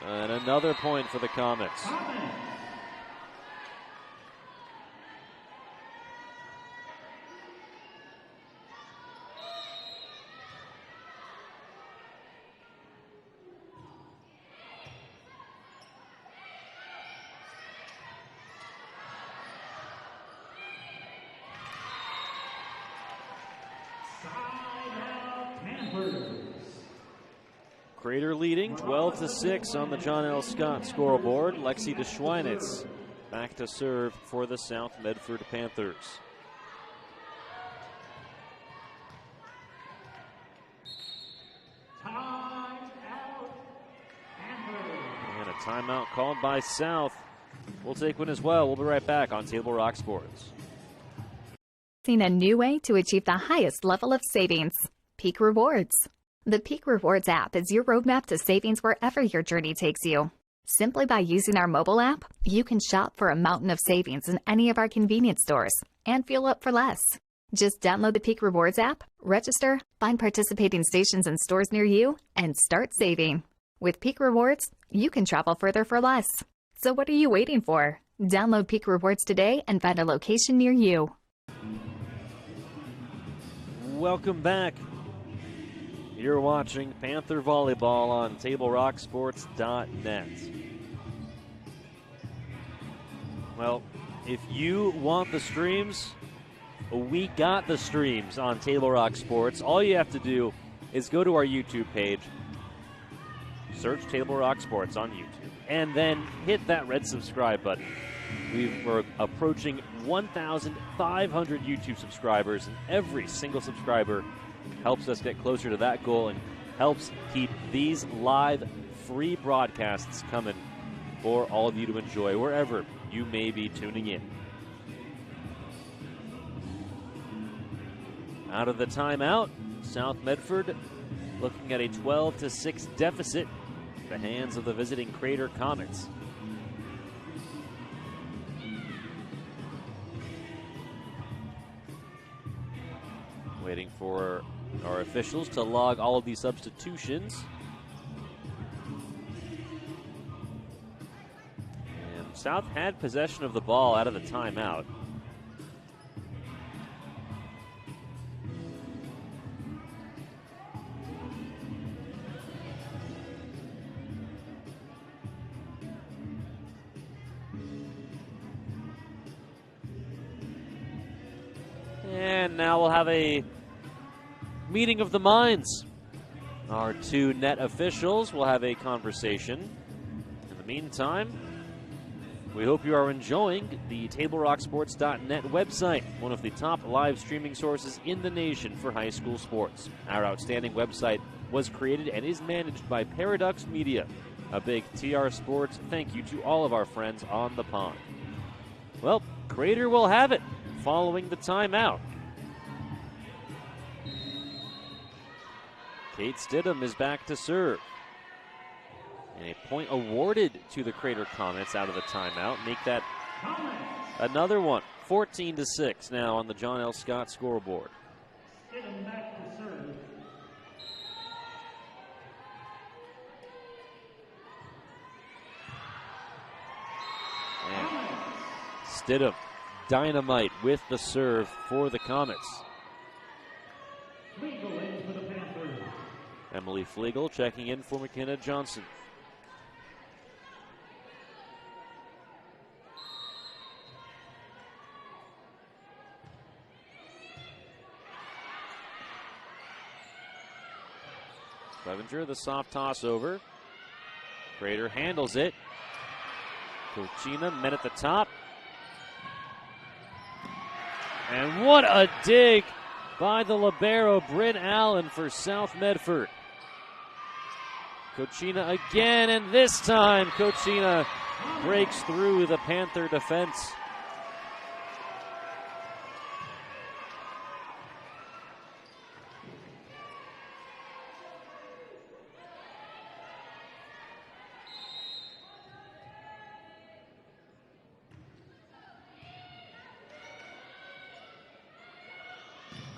And another point for the Comets. Crater leading 12-6 on the John L. Scott scoreboard. Lexi DeSchweinitz back to serve for the South Medford Panthers. And a timeout called by South. We'll take one as well. We'll be right back on Table Rock Sports. Seen a new way to achieve the highest level of savings. Peak Rewards. The Peak Rewards app is your roadmap to savings wherever your journey takes you. Simply by using our mobile app, you can shop for a mountain of savings in any of our convenience stores and fuel up for less. Just download the Peak Rewards app, register, find participating stations and stores near you, and start saving. With Peak Rewards, you can travel further for less. So what are you waiting for? Download Peak Rewards today and find a location near you. Welcome back. You're watching Panther Volleyball on TableRockSports.net. Well, if you want the streams, we got the streams on Table Rock Sports. All you have to do is go to our YouTube page, search Table Rock Sports on YouTube, and then hit that red subscribe button. We're approaching 1,500 YouTube subscribers, and every single subscriber helps us get closer to that goal and helps keep these live free broadcasts coming for all of you to enjoy wherever you may be tuning in. Out of the timeout, South Medford looking at a 12-6 deficit at the hands of the visiting Crater Comets. Waiting for our officials to log all of these substitutions. And South had possession of the ball out of the timeout. And now we'll have a meeting of the minds. Our two net officials will have a conversation. In the meantime, we hope you are enjoying the TableRockSports.net website, one of the top live streaming sources in the nation for high school sports. Our outstanding website was created and is managed by Paradox Media. A big TR Sports thank you to all of our friends on the pond. Well, Crater will have it following the timeout. Kate Stidham is back to serve. And a point awarded to the Crater Comets out of the timeout. Make that another one. 14-6 now on the John L. Scott scoreboard. Stidham back to serve. And Stidham, dynamite with the serve for the Comets. Legal in for the Panthers. Emily Flegel checking in for McKenna Johnson. Clevenger, the soft toss over. Crater handles it. Cochina, men at the top. And what a dig by the libero, Bryn Allen, for South Medford. Cochina again, and this time Cochina breaks through the Panther defense.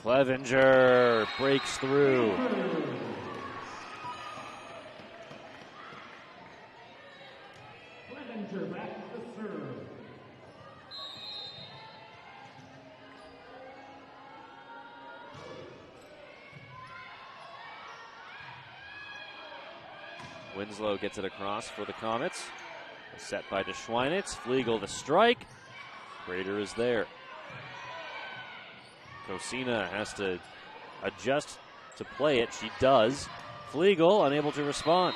Clevenger breaks through. Clevenger back to serve. Winslow gets it across for the Comets. Set by DeSchweinitz. Flegel the strike. Crater is there. Cosina has to adjust to play it. She does. Flegel unable to respond.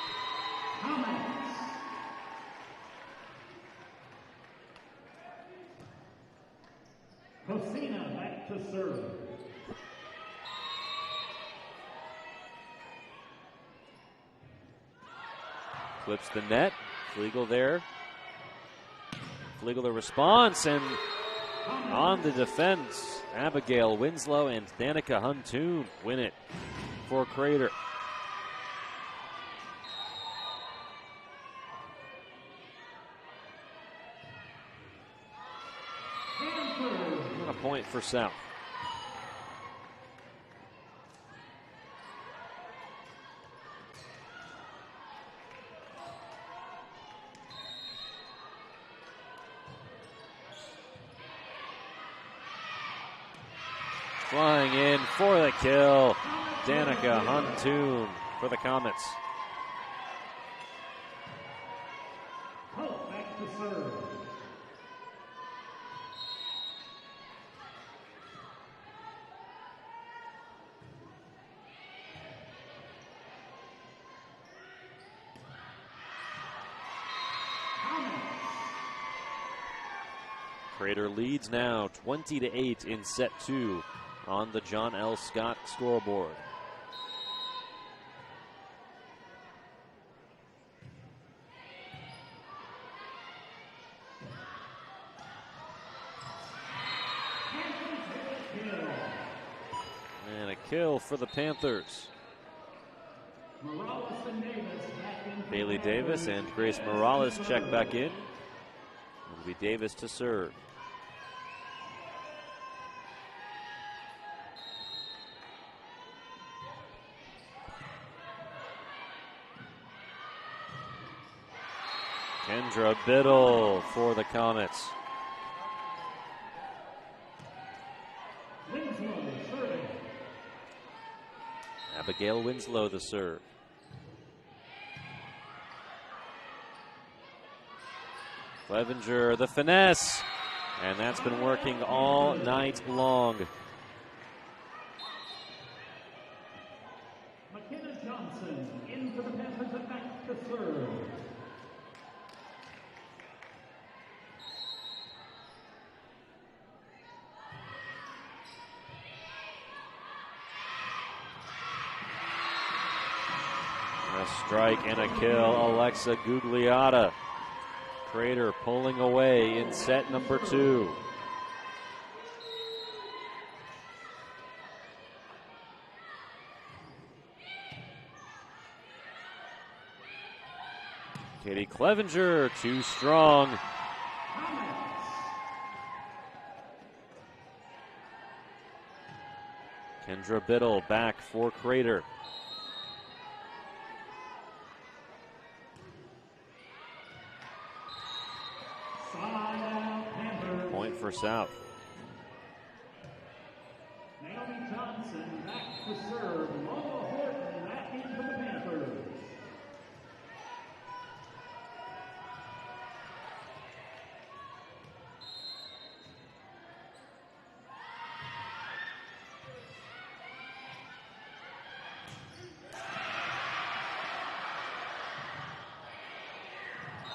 Cosina back to serve. Clips the net. Flegel there. Flegel the response, and on the defense, Abigail Winslow and Danica Huntoon win it for Crater. And a point for South. Flying in for the kill, Danica Huntoon for the Comets. Holt back to serve. Crater leads now 20-8 in set 2 on the John L. Scott scoreboard. And a kill for the Panthers. Bailey Davis and Grace Morales check back in. It'll be Davis to serve. Kendra Biddle for the Comets. Winslow serving. Abigail Winslow the serve. Clevenger the finesse. And that's been working all night long. Johnson in for the Panthers and back to serve. A strike and a kill, Alexa Gugliotta. Crater pulling away in set number 2. Katie Clevenger, too strong. Kendra Biddle back for Crater. Point for South. Naomi Johnson back to serve. Lola Horton back in for the Panthers.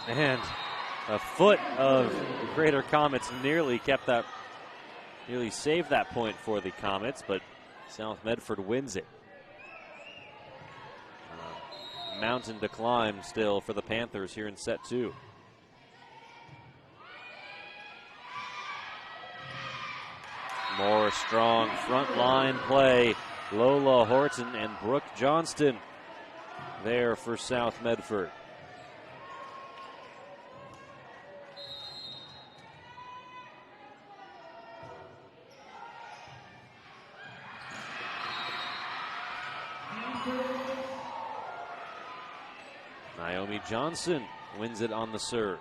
And a foot of Greater Comets nearly saved that point for the Comets, but South Medford wins it. Mountain to climb still for the Panthers here in set 2. More strong front line play. Lola Horton and Brooke Johnston there for South Medford. Naomi Johnson wins it on the serve.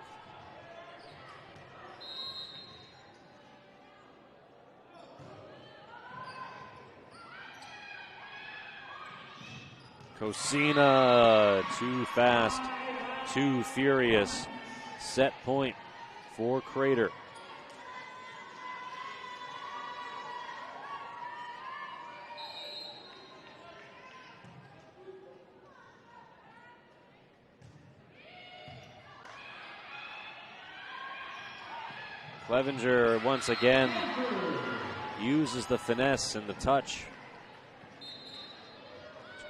Cosina, too fast, too furious. Set point for Crater. Clevenger once again uses the finesse and the touch.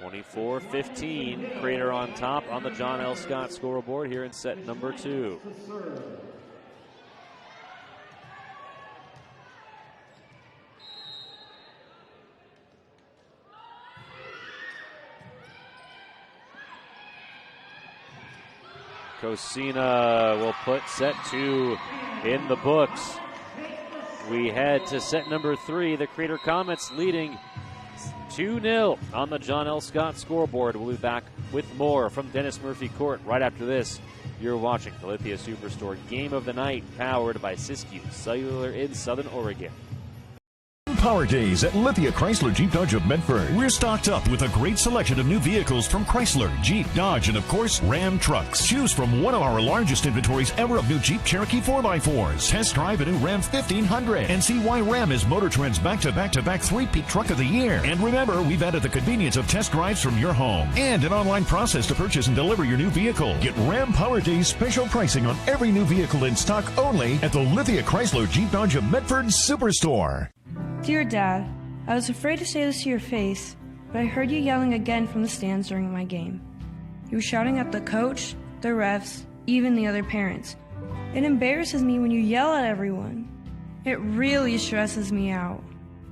24-15, Crater on top on the John L. Scott scoreboard here in set number 2. Cosina will put set 2 in the books. We head to set number 3. The Crater Comets leading 2-0 on the John L. Scott scoreboard. We'll be back with more from Dennis Murphy Court right after this. You're watching the Lithia Superstore Game of the Night, powered by Siskiyou Cellular in Southern Oregon. Power Days at Lithia Chrysler Jeep Dodge of Medford. We're stocked up with a great selection of new vehicles from Chrysler, Jeep, Dodge, and of course, Ram trucks. Choose from one of our largest inventories ever of new Jeep Cherokee 4x4s. Test drive a new Ram 1500 and see why Ram is Motor Trend's back-to-back-to-back three-peat truck of the year. And remember, we've added the convenience of test drives from your home and an online process to purchase and deliver your new vehicle. Get Ram Power Days special pricing on every new vehicle in stock only at the Lithia Chrysler Jeep Dodge of Medford Superstore. Dear Dad, I was afraid to say this to your face, but I heard you yelling again from the stands during my game. You were shouting at the coach, the refs, even the other parents. It embarrasses me when you yell at everyone. It really stresses me out.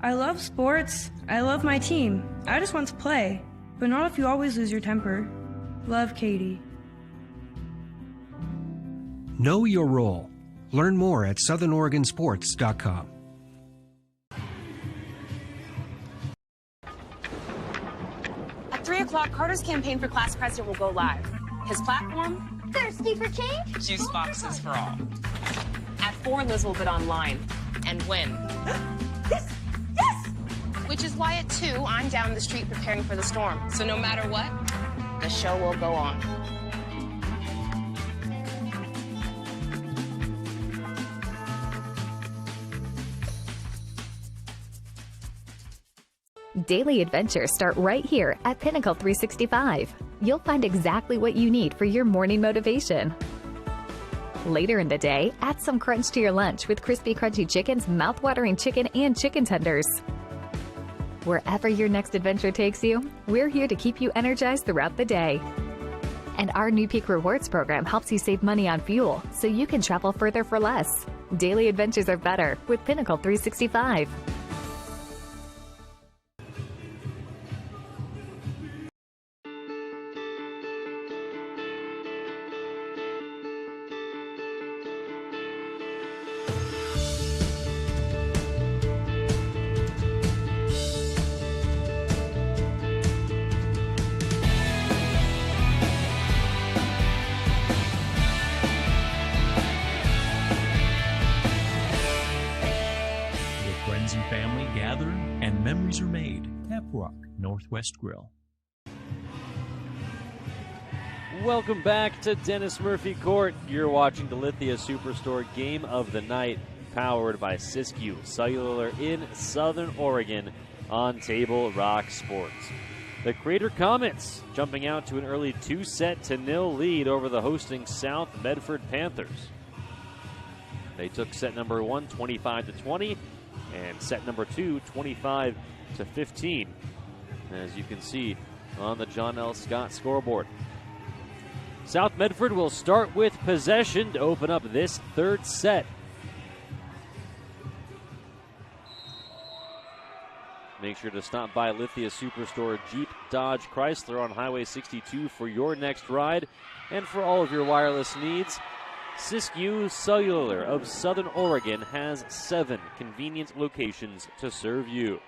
I love sports, I love my team, I just want to play, but not if you always lose your temper. Love, Katie. Know your role. Learn more at southernoregonsports.com. At 3 o'clock, Carter's campaign for class president will go live. His platform? Thirsty for change? Juice boxes for all. At 4, Liz will bid online and win. Yes! Yes! Which is why at 2, I'm down the street preparing for the storm. So no matter what, the show will go on. Daily adventures start right here at Pinnacle 365. You'll find exactly what you need for your morning motivation. Later in the day, add some crunch to your lunch with crispy crunchy chickens, mouth-watering chicken, and chicken tenders. Wherever your next adventure takes you, we're here to keep you energized throughout the day. And our new Peak Rewards program helps you save money on fuel so you can travel further for less. Daily adventures are better with Pinnacle 365. Friends and family gather and memories are made. Tap Rock Northwest Grill. Welcome back to Dennis Murphy Court. You're watching the Lithia Superstore Game of the Night, powered by Siskiyou Cellular in Southern Oregon on Table Rock Sports. The Crater Comets jumping out to an early 2-0 lead over the hosting South Medford Panthers. They took set number 1 25-20. And set number 2, 25-15, as you can see on the John L. Scott scoreboard. South Medford will start with possession to open up this third set. Make sure to stop by Lithia Superstore Jeep Dodge Chrysler on Highway 62 for your next ride and for all of your wireless needs. Siskiyou Cellular of Southern Oregon has 7 convenient locations to serve you.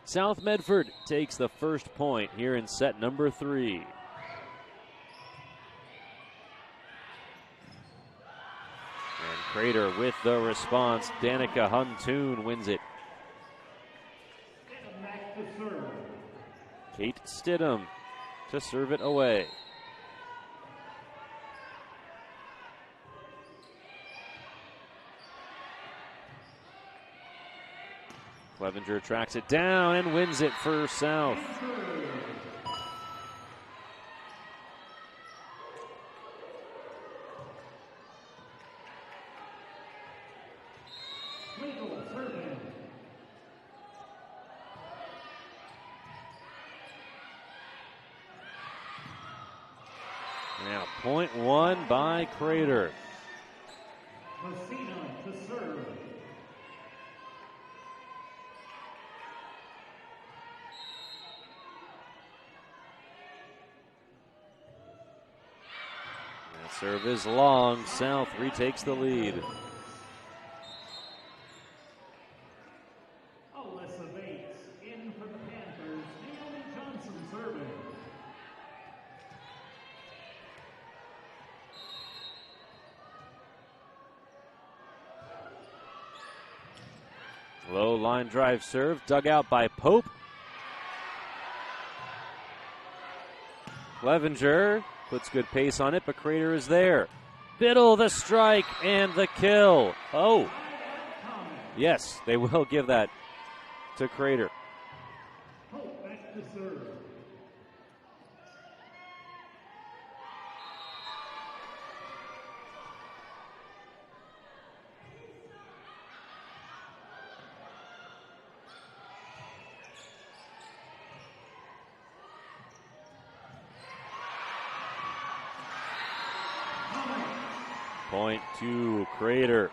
South Medford takes the first point here in set number 3. And Crater with the response. Danica Huntoon wins it. Kate Stidham to serve it away. Clevenger tracks it down and wins it for South. Now, point won by Crater. To serve. That serve is long. South retakes the lead. Alyssa Bates in for the Panthers. Naomi Johnson serving. Low line drive serve, dug out by Pope. Clevenger puts good pace on it, but Crater is there. Biddle, the strike, and the kill. Oh, yes, they will give that to Crater. Hope back to serve. Point to Crater.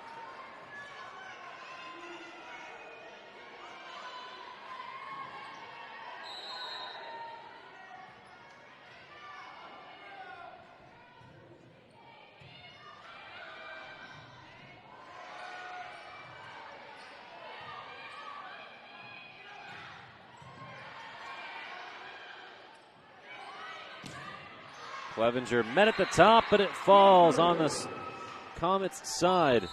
Clevenger met at the top, but it falls on the Comets' side.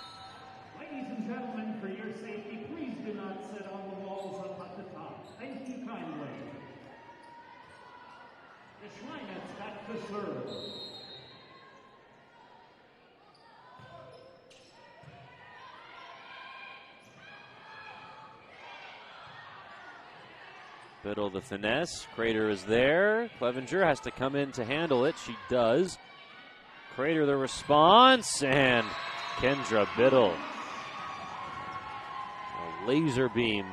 Ladies and gentlemen, for your safety, please do not sit on the walls up at the top. Thank you kindly. The Schweinetz back to serve. Biddle the finesse. Crater is there. Clevenger has to come in to handle it. She does. Crater the response, and Kendra Biddle. A laser beam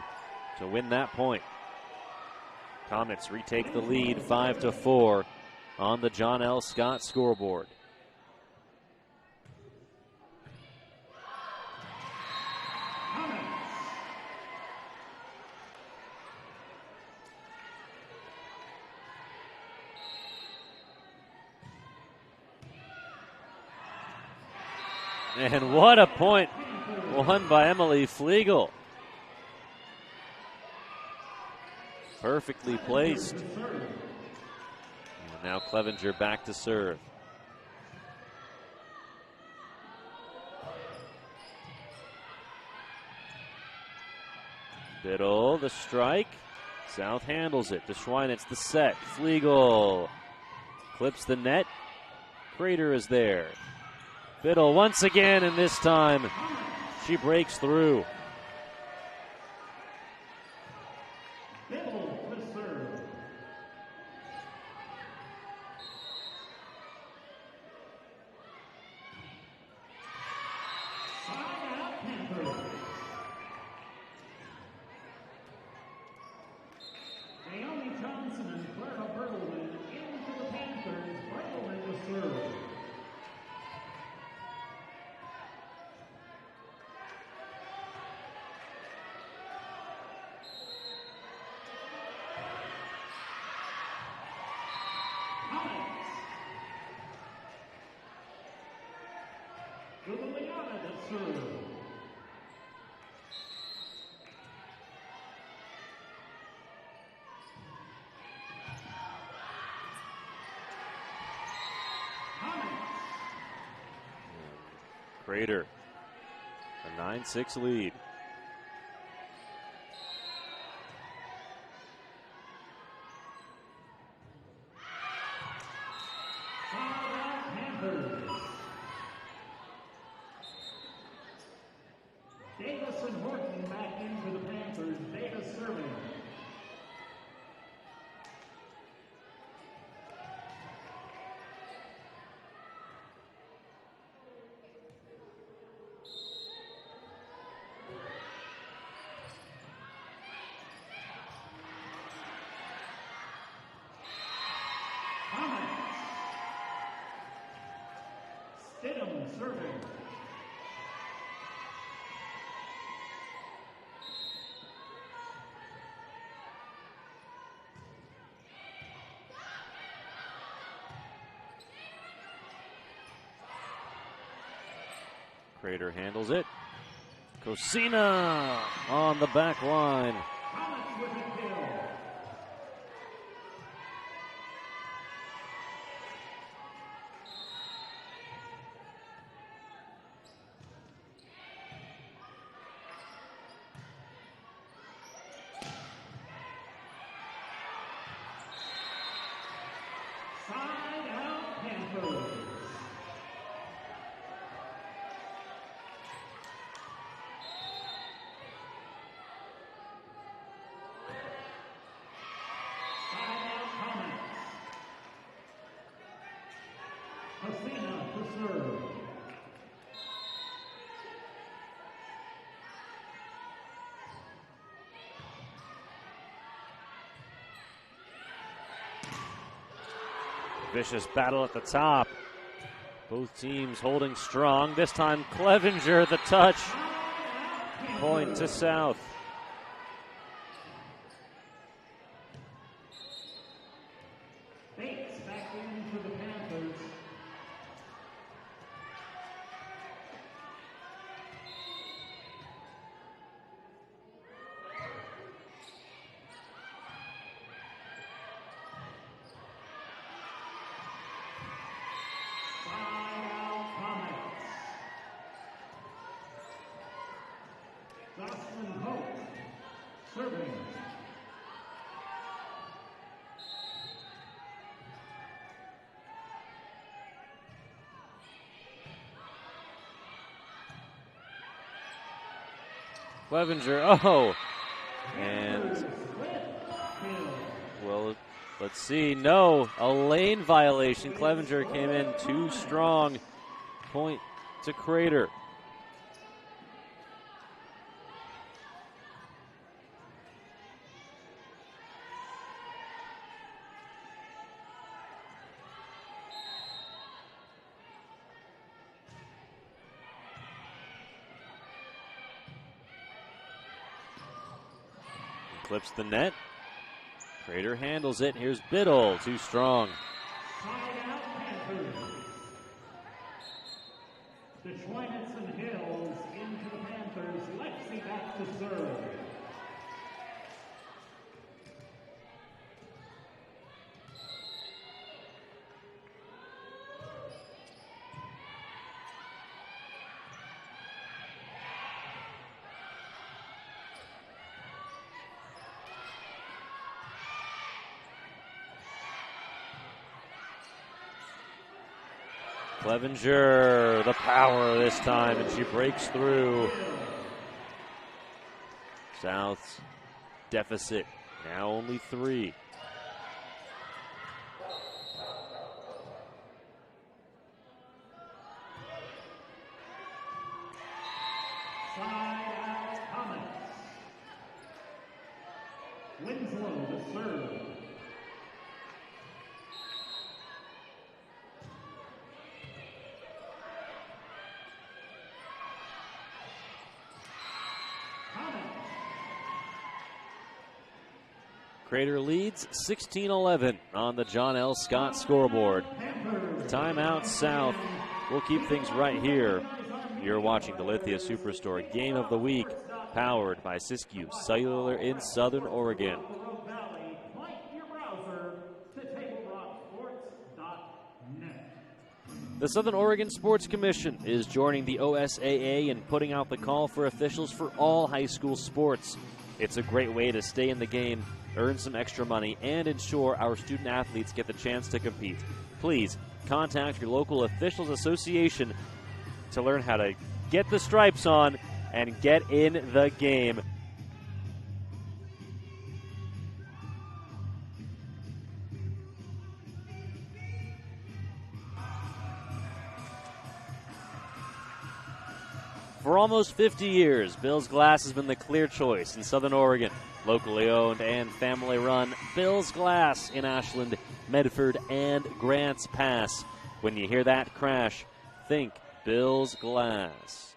to win that point. Comets retake the lead 5-4 on the John L. Scott scoreboard. And what a point won by Emily Flegel. Perfectly placed. And now Clevenger back to serve. Biddle, the strike. South handles it. DeSchweinitz the set. Flegel clips the net. Crater is there. Biddle once again, and this time she breaks through. Crater, a 9-6 lead. Davis and Horton back into the Panthers. Davis serving. Stidham serving. Crater handles it. Cosina on the back line. Vicious battle at the top. Both teams holding strong. This time Clevenger the touch. Point to South. Bates back into the Panthers. Dustin Hope serving. Clevenger, oh, and Let's see. No, a lane violation. Clevenger came in too strong. Point to Crater. Clips the net. Crater handles it. Here's Biddle, too strong. The Schweinitz and Hills into the Panthers. Lexi back to serve. Clevenger, the power this time, and she breaks through. South's deficit, now only 3. Side out Thomas. Winslow to serve. Crater leads 16-11 on the John L. Scott scoreboard. Timeout South. We'll keep things right here. You're watching the Lithia Superstore Game of the Week, powered by Siskiyou Cellular in Southern Oregon. The Southern Oregon Sports Commission is joining the OSAA in putting out the call for officials for all high school sports. It's a great way to stay in the game, earn some extra money, and ensure our student athletes get the chance to compete. Please contact your local officials association to learn how to get the stripes on and get in the game. For almost 50 years, Bill's Glass has been the clear choice in Southern Oregon. Locally owned and family run, Bill's Glass in Ashland, Medford, and Grants Pass. When you hear that crash, think Bill's Glass.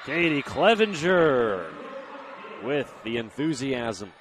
Katie Clevenger with the enthusiasm.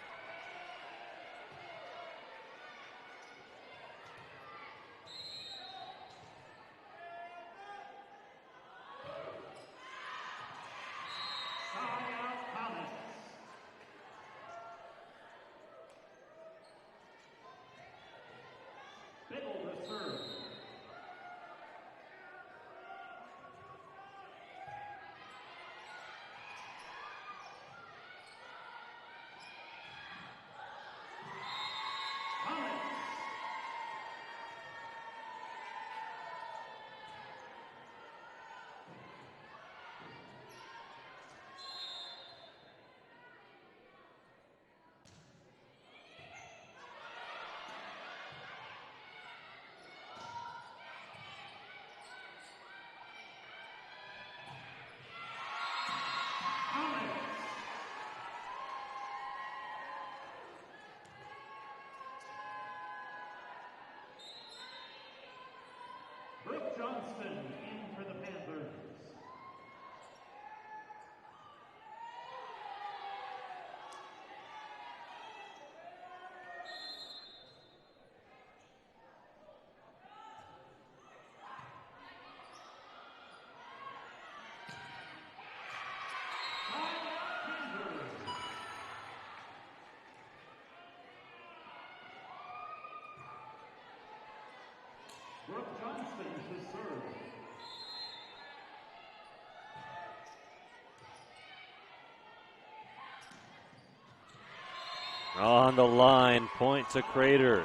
Brooke Johnston in for the Panthers. Brooke Johnston to serve. On the line, point to Crater.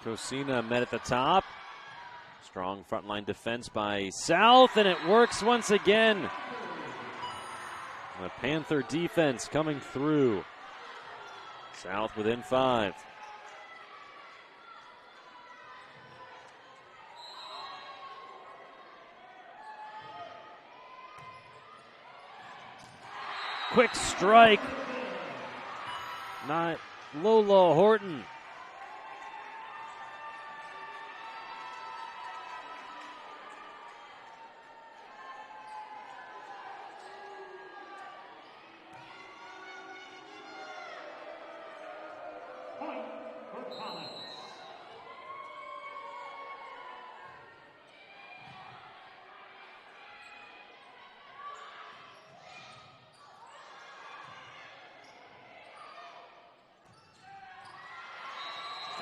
Cosina met at the top. Strong frontline defense by South, and it works once again. The Panther defense coming through. South within 5. Quick strike. Not Lola Horton.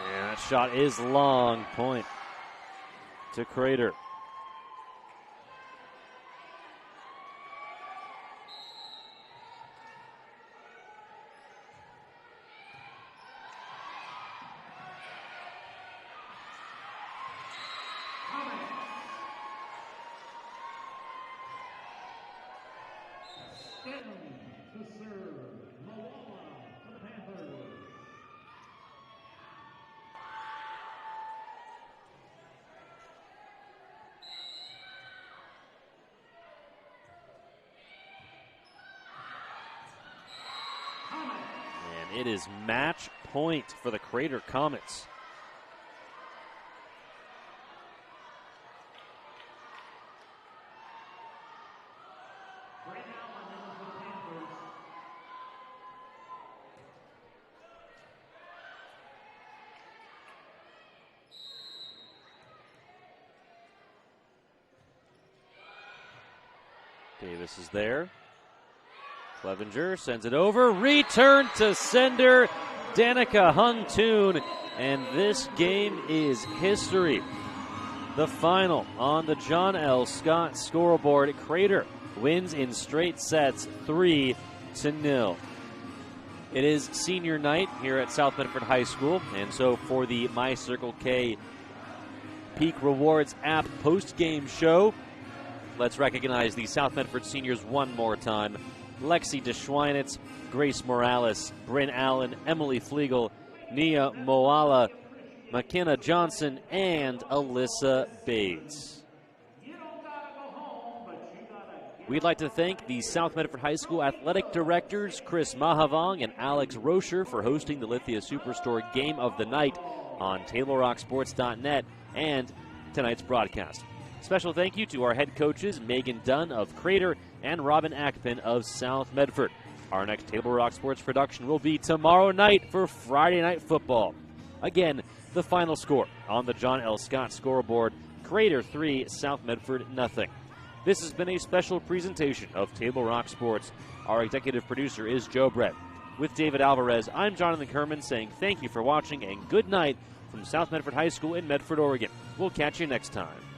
And that shot is long. Point to Crater. It is match point for the Crater Comets. Davis is there. Clevenger sends it over. Return to sender, Danica Huntoon. And this game is history. The final on the John L. Scott scoreboard. Crater wins in straight sets 3-0. It is senior night here at South Medford High School. And so for the My Circle K Peak Rewards app post-game show, let's recognize the South Medford seniors one more time. Lexi DeSchweinitz, Grace Morales, Bryn Allen, Emily Flegel, Nia Moala, McKenna Johnson, and Alyssa Bates. We'd like to thank the South Medford High School athletic directors, Chris Mahavong and Alex Rocher, for hosting the Lithia Superstore Game of the Night on TableRockSports.net and tonight's broadcast. Special thank you to our head coaches, Megan Dunn of Crater and Robin Ackpin of South Medford. Our next Table Rock Sports production will be tomorrow night for Friday Night Football. Again, the final score on the John L. Scott scoreboard, Crater 3, South Medford 0. This has been a special presentation of Table Rock Sports. Our executive producer is Joe Brett. With David Alvarez, I'm Jonathan Kerman saying thank you for watching and good night from South Medford High School in Medford, Oregon. We'll catch you next time.